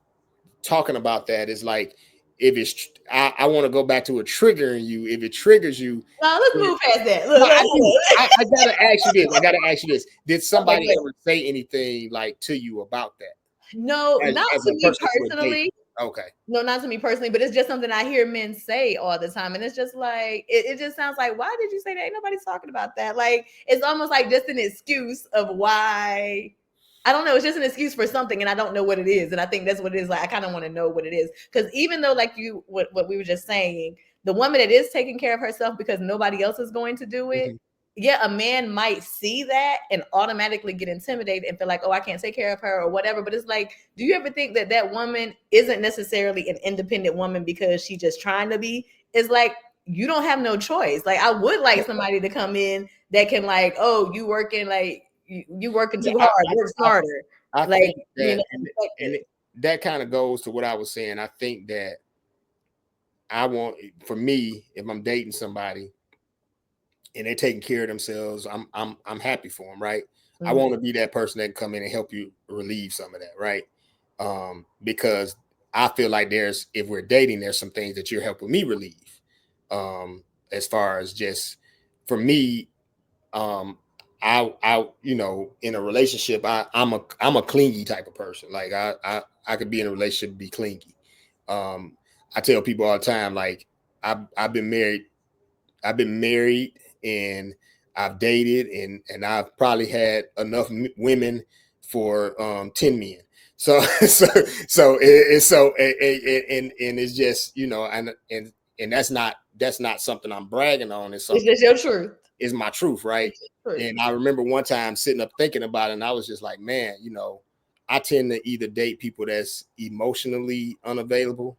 talking about that is like if it's I want to go back to a triggering you. If it triggers you, Now let's move past that. no, Look, I look, do. look. I gotta ask you this. I gotta ask you this. Did Okay, somebody good. ever say anything like to you about that No, not as to a me person you were dating? personally. Okay. No, not to me personally, but it's just something I hear men say all the time. And it's just like, it just sounds like, why did you say that? Ain't nobody's talking about that. Like, it's almost like just an excuse of why. I don't know. It's just an excuse for something, and I don't know what it is. And I think that's what it is. Like, I kind of want to know what it is. Because even though, like what we were just saying, the woman that is taking care of herself because nobody else is going to do it, Mhm. yeah, a man might see that and automatically get intimidated and feel like, oh, I can't take care of her or whatever. But it's like, do you ever think that that woman isn't necessarily an independent woman because she's just trying to be? It's like, you don't have no choice. Like, I would like somebody to come in that can, like, oh, you working, like, you working Yeah, too hard, work I smarter. I Like, think that, and perspective. that kind of goes to what I was saying. I think that I want, for me, if I'm dating somebody and they're taking care of themselves, I'm happy for them, right? I Mhm. want to be that person that can come in and help you relieve some of that, right? Because I feel like if we're dating, there's some things that you're helping me relieve. As far as just for me, um, in a relationship, I'm a clingy type of person. Like I could be in a relationship, be clingy. Um, I tell people all the time, like I've been married. I've been married and I've dated and I've probably had enough women for 10 men. So and it's just and that's not something I'm bragging on. It's It's something just your truth. is my truth, right? It's your truth. And I remember one time sitting up thinking about it, and I was just like, man, I tend to either date people that's emotionally unavailable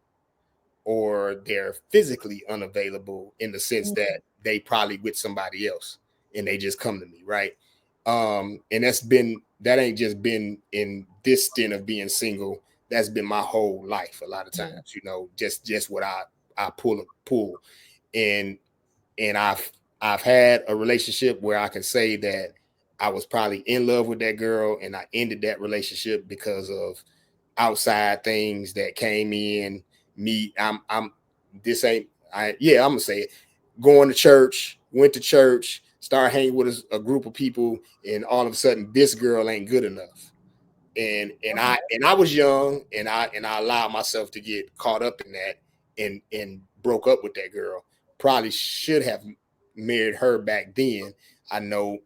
or they're physically unavailable in the sense Mhm. that they probably with somebody else and they just come to me, right? And that ain't just been in this stint of being single. That's been my whole life. A lot of Mhm. times, just what I pull, and I've had a relationship where I can say that I was probably in love with that girl and I ended that relationship because of outside things that came in, me, I'm this ain't I yeah, I'm gonna say it. Going to church, went to church, started hanging with a group of people, and all of a sudden this girl ain't good enough. And I was young, and I allowed myself to get caught up in that, and broke up with that girl. Probably should have married her back then. I know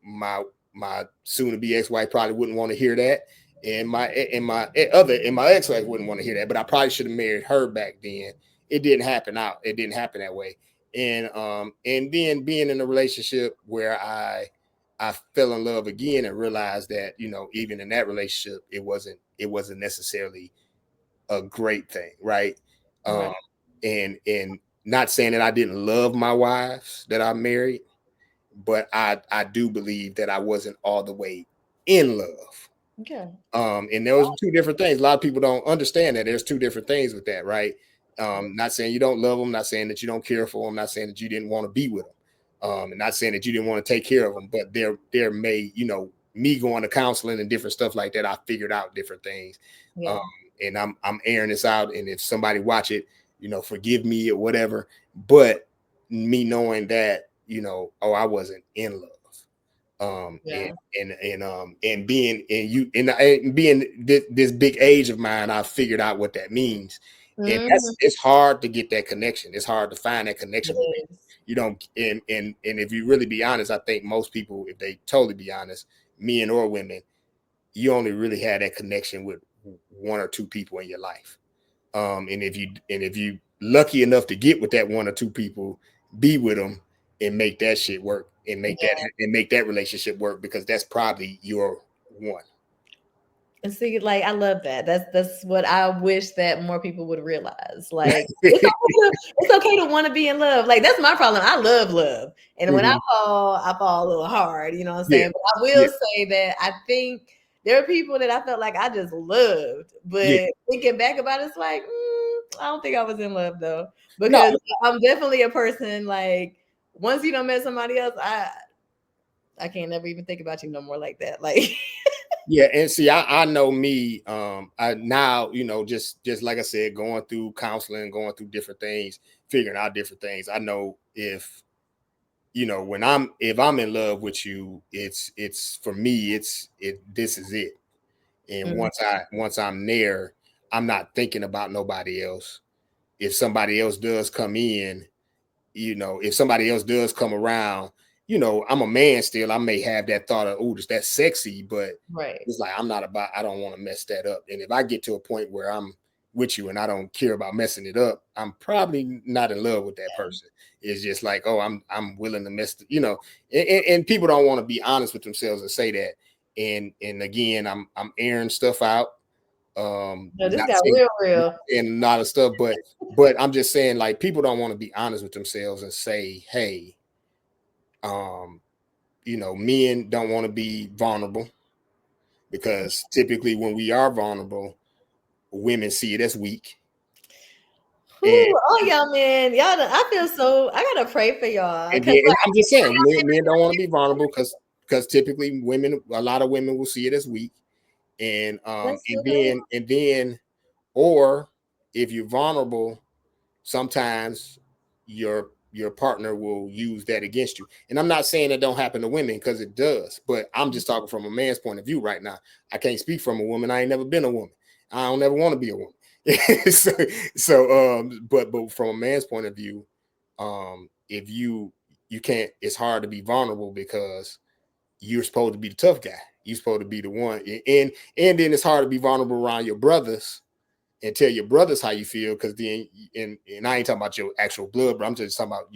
my my soon to be ex-wife probably wouldn't want to hear that, and my ex-wife wouldn't want to hear that, but I probably should have married her back then. It didn't happen that way. And then being in a relationship where I fell in love again and realized that, even in that relationship, it wasn't necessarily a great thing, right? Right. Um, and not saying that I didn't love my wives that I married, but I do believe that I wasn't all the way in love. Okay. And those are two different things. A lot of people don't understand that there's two different things with that, right? Not saying you don't love them, not saying that you don't care for them, not saying that you didn't want to be with them, and not saying that you didn't want to take care of them, but there may, me going to counseling and different stuff like that, I figured out different things. Um, Yeah. and I'm airing this out, and if somebody watch it, forgive me or whatever. But me knowing that, oh, I wasn't in love, and Yeah. and being in you and being this big age of mine, I figured out what that means. And Mhm. it's hard to get that connection. It's hard to find that connection with It people. is. You don't, and if you really be honest, I think most people, if they totally be honest, men or women, you only really had that connection with one or two people in your life. And if you lucky enough to get with that one or two people, be with them and make that shit work, and Yeah. make that relationship work, because that's probably your one. And see, like I love that. That's what I wish that more people would realize. Like it's okay to want to be in love. Like that's my problem. I love love. And when Mhm. I fall a little hard, you know what I'm Yeah, saying? But I will yeah, say that I think there are people that I felt like I just loved, yeah. but thinking back about it, it's like, I don't think I was in love though. No, Because I'm definitely a person like once you don't met somebody else, I can't never even think about you no more like that. Like yeah, and see, I know me. I now, just like I said, going through counseling, going through different things, figuring out different things. I know when if I'm in love with you, it's for me, this is it. And mm, once I'm there, I'm not thinking about nobody else. If somebody else does come in, if somebody else does come around, I'm a man still. I may have that thought of, oh, that's sexy, but right. it's like I don't want to mess that up. And if I get to a point where I'm with you and I don't care about messing it up, I'm probably not in love with that person. It's just like, oh, I'm willing to and people don't want to be honest with themselves and say that. And again, I'm airing stuff out. No, this Not got saying, real, not real. saying a lot of stuff, but I'm just saying, like, people don't want to be honest with themselves and say, hey, um, men don't want to be vulnerable, because typically when we are vulnerable, women see it as weak. And Whew, oh y'all man, I feel so I gotta pray for y'all and, because then, and I'm just saying, men don't want to be vulnerable, because typically a lot of women will see it as weak. And that's so and crazy. then or if you're vulnerable, sometimes your partner will use that against you. And I'm not saying it don't happen to women, because it does, but I'm just talking from a man's point of view right now. I can't speak from a woman. I ain't never been a woman. I don't ever want to be a woman. so, but from a man's point of view, if you can't, it's hard to be vulnerable, because you're supposed to be the tough guy. You're supposed to be the one. And then it's hard to be vulnerable around your brothers and tell your brothers how you feel, because then, and I ain't talking about your actual blood, but I'm just talking about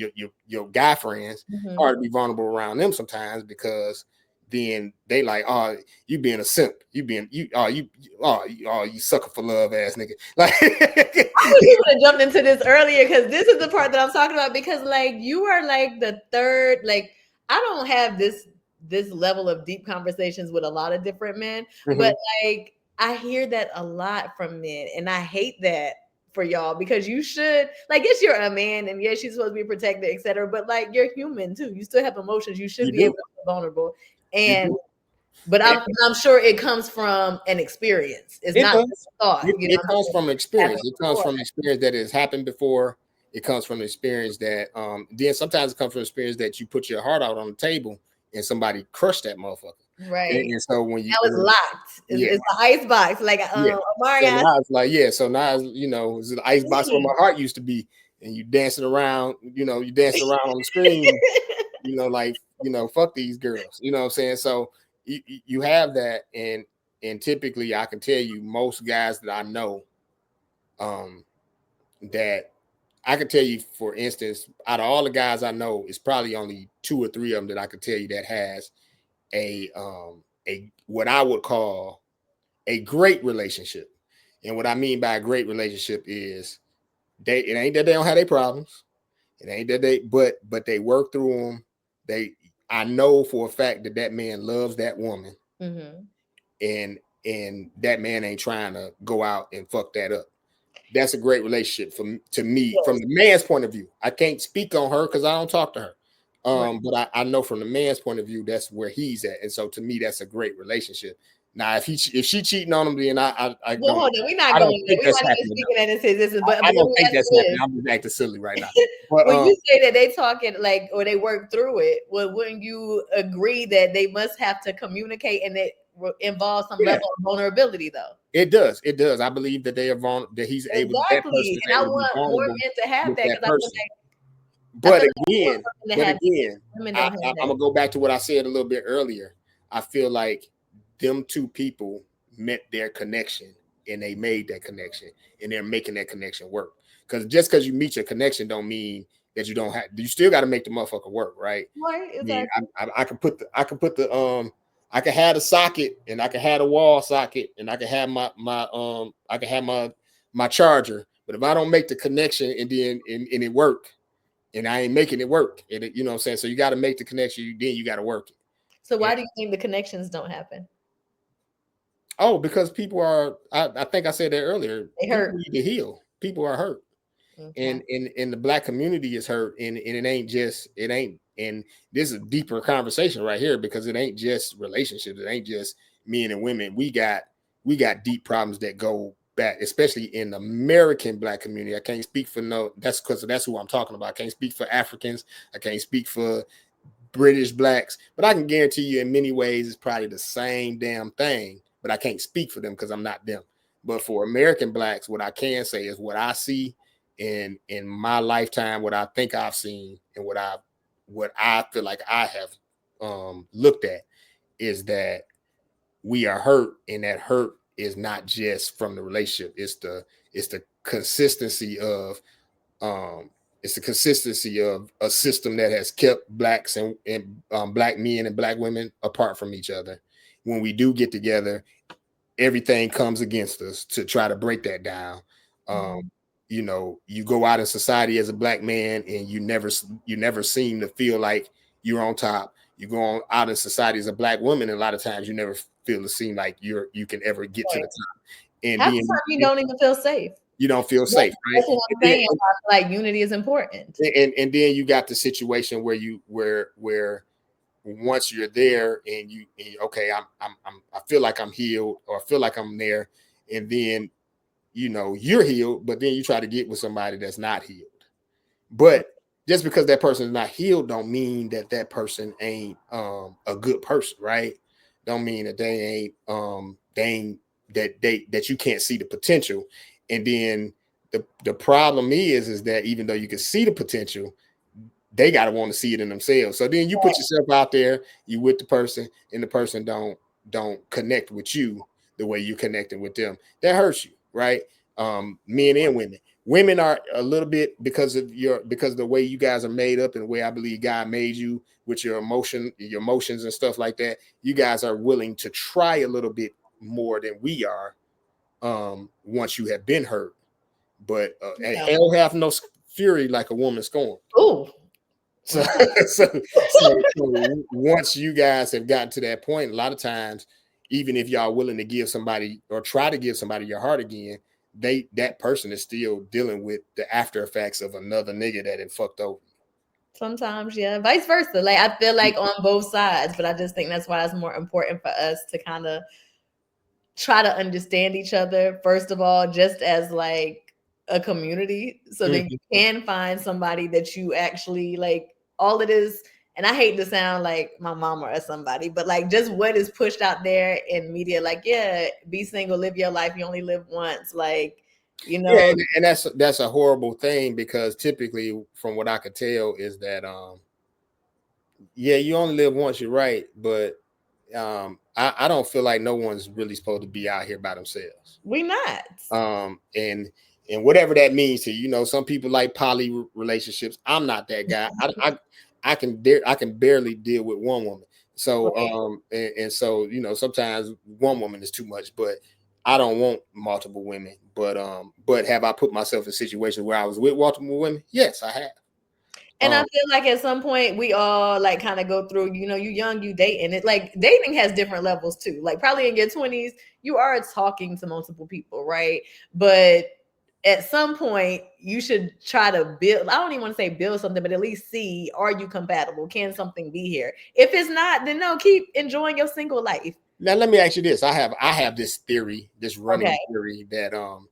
your guy friends. Mhm. Hard to be vulnerable around them sometimes, because then they like, oh, you being a simp, you being you oh you sucker for love ass nigga. Like I wish we would have jumped into this earlier because this is the part that I'm talking about because like you are like the third like I don't have this level of deep conversations with a lot of different men, but Mhm. like I hear that a lot from men and I hate that for y'all because you should like yes you're a man and yes you're supposed to be protected etc but like you're human too you still have emotions you should You be able do, to be vulnerable you and do. But I'm sure it comes from an experience. It's It not does. just a thought. You know It what I'm comes saying? from experience. Happened It comes before. from experience that has happened before. It comes from experience that then sometimes it comes from experience that you put your heart out on the table and somebody crushed that motherfucker. Right. And so when you Now it's locked. yeah, It's the ice box. Like yeah. So Omarion. now it's like, yeah, so now it's, it's the ice box where my heart used to be, and you dancing around, you dancing around on the screen, like, fuck these girls. You know what I'm saying? So you have that, and typically I can tell you most guys that I know, that I could tell you, for instance, out of all the guys I know, it's probably only 2 or 3 of them that I could tell you that has a what I would call a great relationship. And what I mean by a great relationship is it ain't that they don't have their problems. It ain't that but they work through them. I know for a fact that that man loves that woman, Mm-hmm. and that man ain't trying to go out and fuck that up. That's a great relationship to me from Yes. the man's point of view. I can't speak on her because I don't talk to her. Right. But I know from the man's point of view, that's where he's at. And so to me, that's a great relationship. Now, if she cheating on him, then Well, hold on. We're not I don't going there. think We're that's not even happening. speaking that into existence. But I let don't me think ask that's you happening. this. I'm just acting silly right now. But When you say that they talking like, or they work through it, well, wouldn't you agree that they must have to communicate and it involves some yeah, level of vulnerability, though? it does. It does. I believe that they are that that person Exactly. is And I able to be want more vulnerable men to have with that that because person. I feel But like I want again, women to have that. Women don't have I'm that. gonna go back to what I said a little bit earlier. I feel like them two people met their connection, and they made that connection, and they're making that connection work. Because just because you meet your connection don't mean that you don't have. You still got to make the motherfucker work, right? Right, I mean, exactly. I can put I can have the socket, and I can have the wall socket, and I can have I can have my charger. But if I don't make the connection and then and it work, and I ain't making it work. And you know what I'm saying? So you got to make the connection. Then you got to work it. So why And, do you think the connections don't happen? oh, because people are. I think I said that earlier. They People hurt. need to heal. People are hurt, Okay. and the black community is hurt, and it ain't just it ain't. And this is a deeper conversation right here because it ain't just relationships. It ain't just men and women. We got deep problems that go back, especially in the American black community. I can't speak for no. That's because that's who I'm talking about. I can't speak for Africans. I can't speak for British blacks, but I can guarantee you in many ways it's probably the same damn thing, but I can't speak for them because I'm not them. But for American blacks, what I can say is what I see in my lifetime, what I think I've seen, and what I feel like I have looked at is that we are hurt, and that hurt is not just from the relationship. It's the consistency of um, it's the consistency of a system that has kept blacks and black men and black women apart from each other. When we do get together, everything comes against us to try to break that down. Um, Mhm. You go out in society as a black man, and you never seem to feel like you're on top. You go out in society as a black woman, and a lot of times you never feel to seem like you can ever get to Right. the top. And Half the then time you don't even feel safe. you don't feel safe, right? That's what I'm saying. Why I feel like unity is important. And then you got the situation where where once you're there and okay, I feel like I'm healed, or I feel like I'm there, and then you're healed, but then you try to get with somebody that's not healed. But just because that person is not healed don't mean that that person ain't a good person, right? Don't mean that they ain't that you can't see the potential. And then the problem is that even though you can see the potential, they got to want to see it in themselves. So then you put yourself out there, you with the person, and the person don't connect with you the way you connecting with them. That hurts you, right? Men and women. Women are a little bit because of the way you guys are made up and the way I believe God made you with your emotions and stuff like that. You guys are willing to try a little bit more than we are once you have been hurt. But Yeah. hell have no fury like a woman scorned. Ooh. So, so once you guys have gotten to that point, a lot of times, even if y'all willing to give somebody or try to give somebody your heart again, that person is still dealing with the after effects of another nigga that had fucked over. Sometimes, yeah, vice versa. Like I feel like on both sides, but I just think that's why it's more important for us to kind of try to understand each other first of all, just as like a community, so then you can find somebody that you actually like. All it is, and I hate to sound like my mama or somebody, but like just what is pushed out there in media, like, yeah, be single, live your life, you only live once, like, you know. Yeah, and that's a horrible thing, because typically, from what I could tell, is that yeah, you only live once, you're right, but I don't feel like no one's really supposed to be out here by themselves. We not. And whatever that means to you, you know, some people like poly relationships. I'm not that guy. I can barely deal with one woman. So Right. and so, you know, sometimes one woman is too much, but I don't want multiple women. But have I put myself in situations where I was with multiple women? Yes, I have. And I feel like at some point we all like kind of go through, you know, you young, you dating. It like dating has different levels too. Like probably in your 20s, you are talking to multiple people, right? But at some point you should try to build, I don't even want to say build something, but at least see, are you compatible? Can something be here? If it's not, then no, keep enjoying your single life. Now let me ask you this. I have this theory, this running Okay. theory, that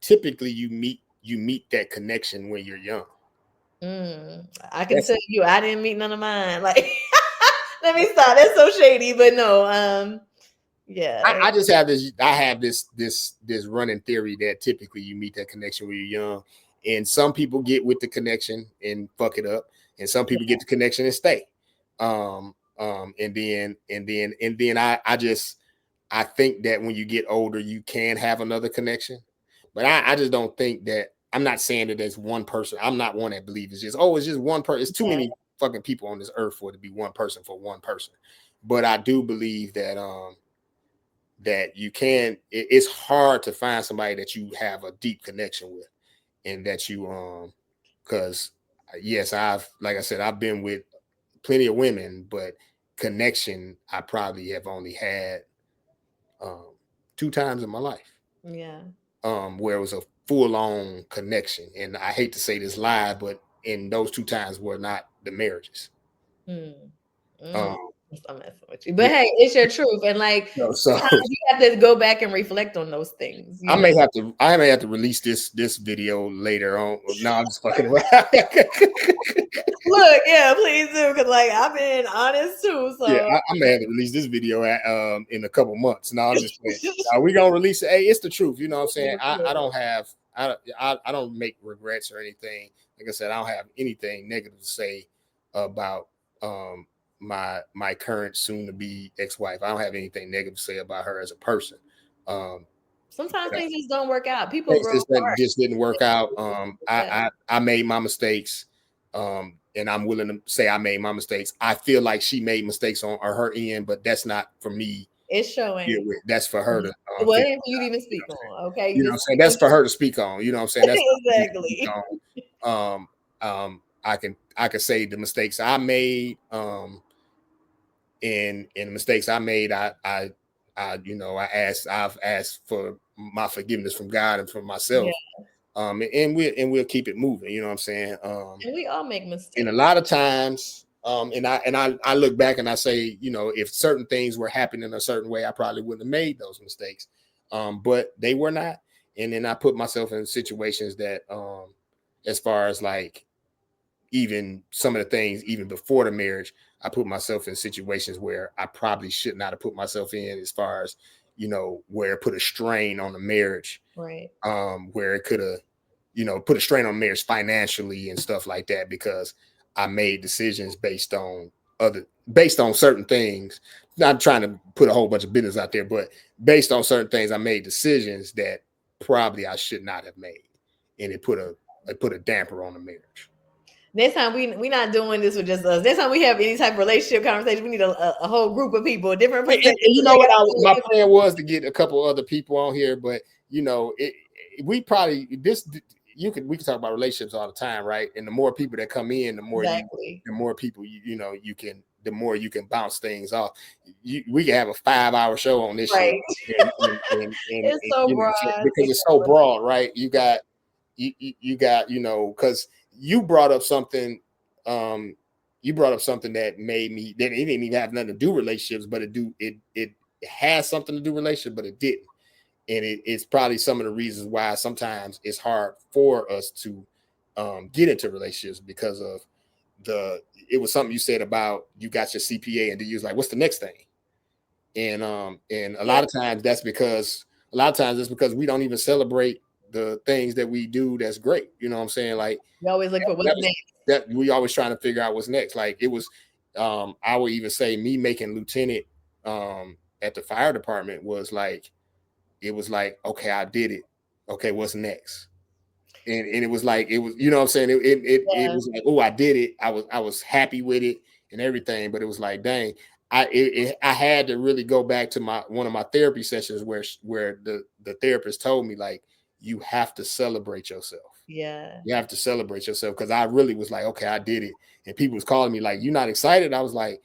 typically you meet that connection when you're young. I can That's tell you, I didn't meet none of mine. Like, let me stop. That's so shady, but no. Yeah. I just have this. I have this running theory that typically you meet that connection when you're young, and some people get with the connection and fuck it up, and some people get the connection and stay. And then I think that when you get older, you can have another connection, but I just don't think that. I'm not saying that there's one person. I'm not one that believes it's just one person. It's too Yeah. many fucking people on this earth for it to be one person for one person. But I do believe that that you can. It's hard to find somebody that you have a deep connection with, and that you because yes, I've like I said, I've been with plenty of women, but connection I probably have only had um, two times in my life, Yeah. where it was a full on connection. And I hate to say this live, but in those two times were not the marriages. Mm. Mm. Um, I'm messing with you. But yeah, hey, it's your truth. And like so sometimes you have to go back and reflect on those things, you know. I may have to release this video later on. No, I'm just fucking around. Look, yeah, please do. Cause like I've been honest too. Yeah, So I may have to release this video in a couple months. No, I'm just playing. We gonna release it. Hey, it's the truth. You know what I'm saying? I don't have I don't make regrets or anything. Like I said, I don't have anything negative to say about um my current soon to be ex-wife. I don't have anything negative to say about her as a person. Um sometimes things just don't work out. People things grow that apart. just didn't work out. Yeah. I made my mistakes, and I'm willing to say I made my mistakes. I feel like she made mistakes on her end, but that's not for me It's to deal showing. with. That's for her to Well, figure it ain't for you to out. even You know speak what I'm saying? on. Okay. You You know what just I'm saying? speak That's on for her to speak on. You know what I'm saying? That's not for me to speak exactly. on. I can say the mistakes I made, and the mistakes I made, I've asked for my forgiveness from God and from Yeah. myself. And we'll keep it moving. You know what I'm saying? And we all make And a mistakes. lot of times, I look back and I say, you know, if certain things were happening a certain way, I probably wouldn't have made those mistakes. But they were not. And then I put myself in situations that, as far as like even some of the things, even before the marriage, I put myself in situations where I probably should not have put myself in, as far as, you know, where it put a strain on the marriage, Right. where it could have, you know, put a strain on marriage financially and stuff like that, because I made decisions based on certain things. Not trying to put a whole bunch of business out there, but based on certain things, I made decisions that probably I should not have made, and it put a damper on the marriage. Next time we not doing this with just us. Next time we have any type of relationship conversation, we need a whole group of people, different And perspectives. you know what? My plan was to get a couple other people on here, but you know, we probably we can talk about relationships all the time, right? And the more people that come in, Exactly. the more people the more you can bounce things off. We can have a 5-hour show on this shit, Right. and It's so you know, broad. because it's so broad, right? You got you got, you know, because you brought up something um, you brought up something that made me that it didn't even have nothing to do with relationships, but it has something to do with relationships, but it didn't. And it's probably some of the reasons why sometimes it's hard for us to get into relationships because of it was something you said about you got your CPA and then you was like, what's the next thing? And a lot of times that's because we don't even celebrate the things that we do that's great. You know what I'm saying? Like You always look for what's next. that we always trying to figure out what's next. Like it was I would even say me making lieutenant at the fire department was like it was like, okay, I did it. Okay, what's next? And it was like it was, you know what I'm saying? It Yeah. was like, oh, I did it. I was happy with it and everything, but it was like, dang, I had to really go back to my one of my therapy sessions where the therapist told me like you have to celebrate yourself. Yeah. You have to celebrate yourself because I really was like, okay, I did it. And people was calling me like, "You not excited?" I was like,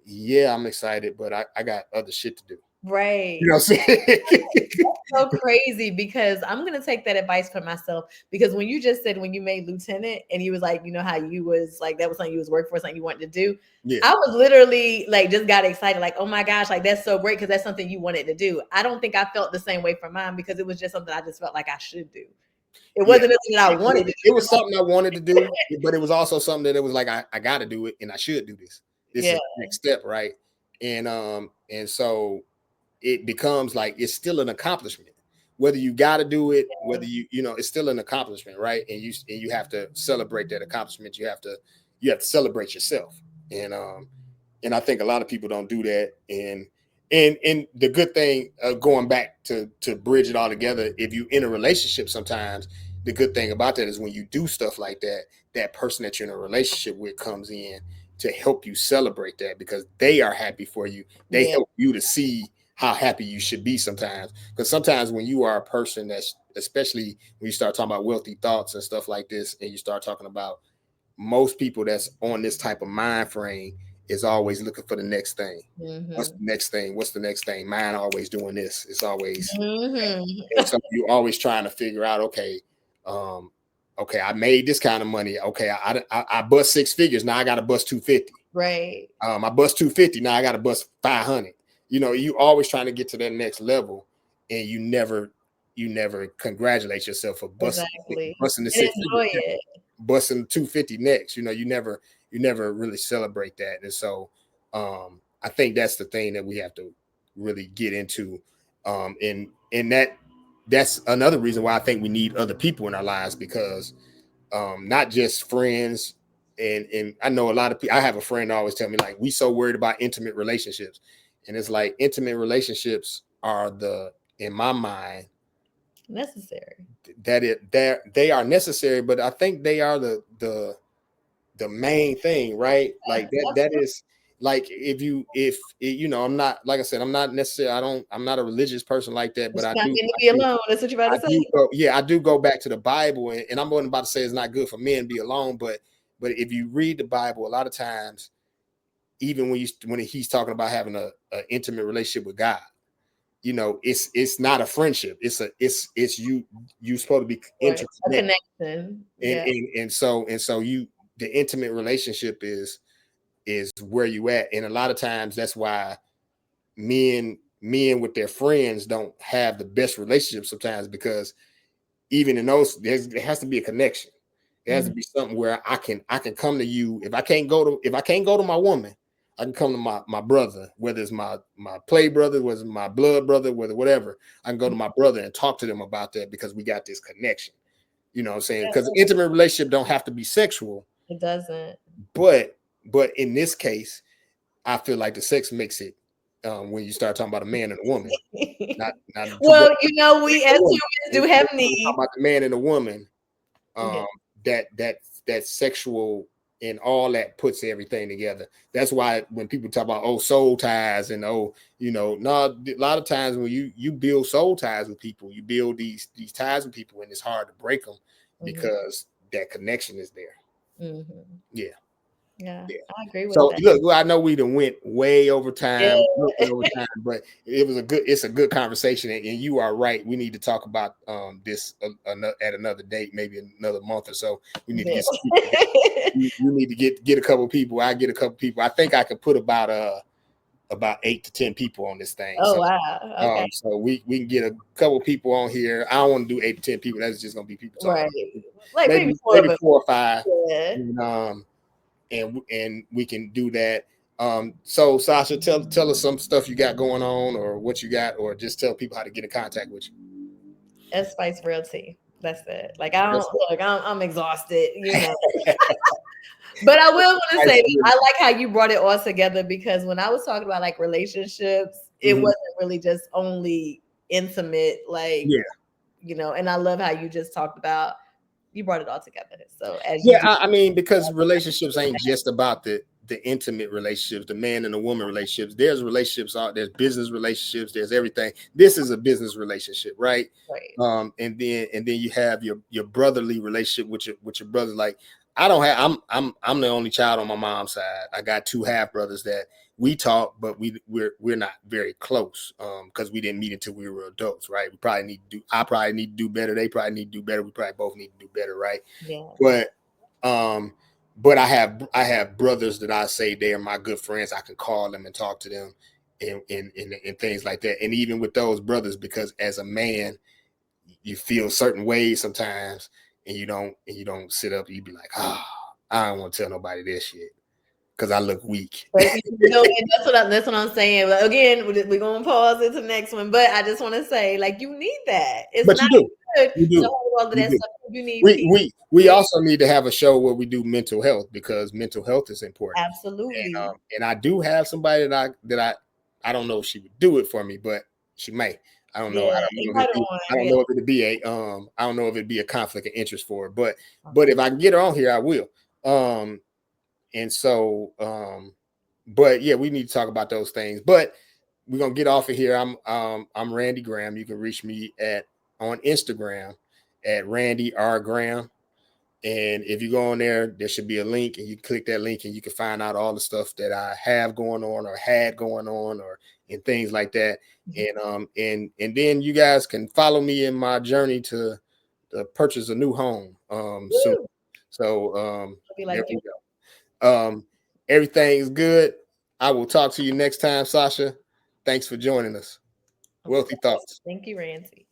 "Yeah, I'm excited, but I got other shit to do." You Right. know what I'm saying? So crazy because I'm gonna take that advice for myself because when you just said when you made lieutenant and you was like, you know how you was like that was something you was working for, something you wanted to do. Yeah. I was literally like just got excited, like, oh my gosh, like that's so great because that's something you wanted to do. I don't think I felt the same way for mine because it was just something I just felt like I should do. It Yeah. wasn't something that I wanted to It do. was something I wanted to do, but it was also something that it was like I got to do it and I should do this. This Yeah, is the next step, right? And so it becomes like it's still an accomplishment. Whether you got to do it, whether it's still an accomplishment, right? And you have to celebrate that accomplishment. You have to celebrate yourself. And I think a lot of people don't do that. And the good thing, going back to bridge it all together, if you in a relationship, sometimes the good thing about that is when you do stuff like that, that person that you're in a relationship with comes in to help you celebrate that because they are happy for you. They yeah, help you to see how happy you should be sometimes. Because sometimes when you are a person that's, especially when you start talking about wealthy thoughts and stuff like this, and you start talking about most people that's on this type of mind frame is always looking for the next thing. What's the hmm next thing? What's the next thing? Mine always doing this. It's always, hmm and so you're always trying to figure out, okay, um, okay, I made this kind of money. Okay, I bust 6 figures. Now I got to bust 250. right. I bust 250. Now I got to bust 500. You always trying to get to that next level, and you never congratulate yourself for Exactly. busting the And 6 figures, enjoy it. busting 250 next. You never really celebrate that, and so I think that's the thing that we have to really get into, and that's another reason why I think we need other people in our lives because not just friends. And I know a lot of people. I have a friend that always tell me like we so worried about intimate relationships, and it's like intimate relationships are in my mind Necessary. they are necessary, but I think they are the main thing, right? Like that Absolutely. is like if I'm not, like I said, I'm not necessarily, I'm not a religious person like that, but It's I not do meant to I be do alone. That's what you're about I to say. do go, yeah, I do go back to the Bible, and I'm not about to say it's not good for men to be alone, but if you read the Bible, a lot of times, even when he's talking about having a intimate relationship with God, it's not a friendship. It's you supposed to be Right. A interconnected, connection. and Yeah. and so the intimate relationship is where you at, and a lot of times that's why men with their friends don't have the best relationships sometimes because even in those there has to be a connection. There has to Mhm. be something where I can come to you. If I can't go to my woman, I can come to my brother, whether it's my play brother, whether it's my blood brother, whether whatever. I can go to my brother and talk to them about that because we got this connection. You know what I'm saying? Because an intimate relationship don't have to be sexual, It doesn't. but in this case, I feel like the sex makes it when you start talking about a man and a woman, not too much Well, we as woman. humans When do have we talk needs. about the man and the woman, Yeah. um, that sexual and all that puts everything together. That's why when people talk about soul ties and no, a lot of times when you build soul ties with people, you build these ties with people, and it's hard to break them Mhm. because that connection is there. Mhm. Yeah. Yeah, Yeah. I agree with So that. look, well, I know we done went way over Yeah. time, but it's a good conversation, and you are right. We need to talk about this at another date, maybe another month or so. We need to get some people together. Yeah. You need to get a couple people. I get a couple people. I think I could put about 8 to 10 people on this thing. Oh So wow. Okay. so we can get a couple people on here. I don't want to do 8 to 10 people. That's just gonna be people talking. Right. Like maybe four of Maybe us. 4 or 5. Yeah. And, we can do that. So Sasha, tell us some stuff you got going on, or what you got, or just tell people how to get in contact with you. S Spice Realty. That's it. Like I don't That's look, I'm exhausted, you know. But I will want to say that I like how you brought it all together, because when I was talking about like relationships, it wasn't really just only intimate, like, Yeah. you know, and I love how you just talked about, you brought it all together. So as you Yeah, do, I mean, because relationships ain't just about the intimate relationships, the man and the woman relationships. There's relationships out there's business relationships, there's everything. This is a business relationship, right? right. And then you have your brotherly relationship with your brother. Like, I don't have I'm the only child on my mom's side. I got 2 half brothers that we talk, but we're not very close, because we didn't meet until we were adults, right? I probably need to do better. They probably need to do better. We probably both need to do better, right? Yeah. But um but I have brothers that I say they are my good friends. I can call them and talk to them, and things like that. And even with those brothers, because as a man, you feel certain ways sometimes, and you don't sit up and you be like, I don't want to tell nobody this shit because I look weak. But you know, and that's what I'm saying. But again, we're gonna pause it to the next one. But I just want to say, like, you need that. It's But not you do. good You to do. hold all of You that do. stuff. You need We people. we we also need to have a show where we do mental health, because mental health is important. Absolutely. And I do have somebody that I don't know if she would do it for me, but she may. I don't know. Yeah, invite her on. I don't Yeah. know if it'd be I don't know if it'd be a conflict of interest for her, but if I can get her on here, I will. And so but yeah, we need to talk about those things. But we're gonna get off of here. I'm Randy Graham. You can reach me on Instagram at Randy R. Graham. And if you go on there should be a link, and you click that link, and you can find out all the stuff that I have going on, or had going on, or and things like that. And then you guys can follow me in my journey to purchase a new home soon. Woo! So Be there like you. we go. Everything's good. I will talk to you next time, Sasha. Thanks for joining us. Of Wealthy course. thoughts. Thank you, Randy.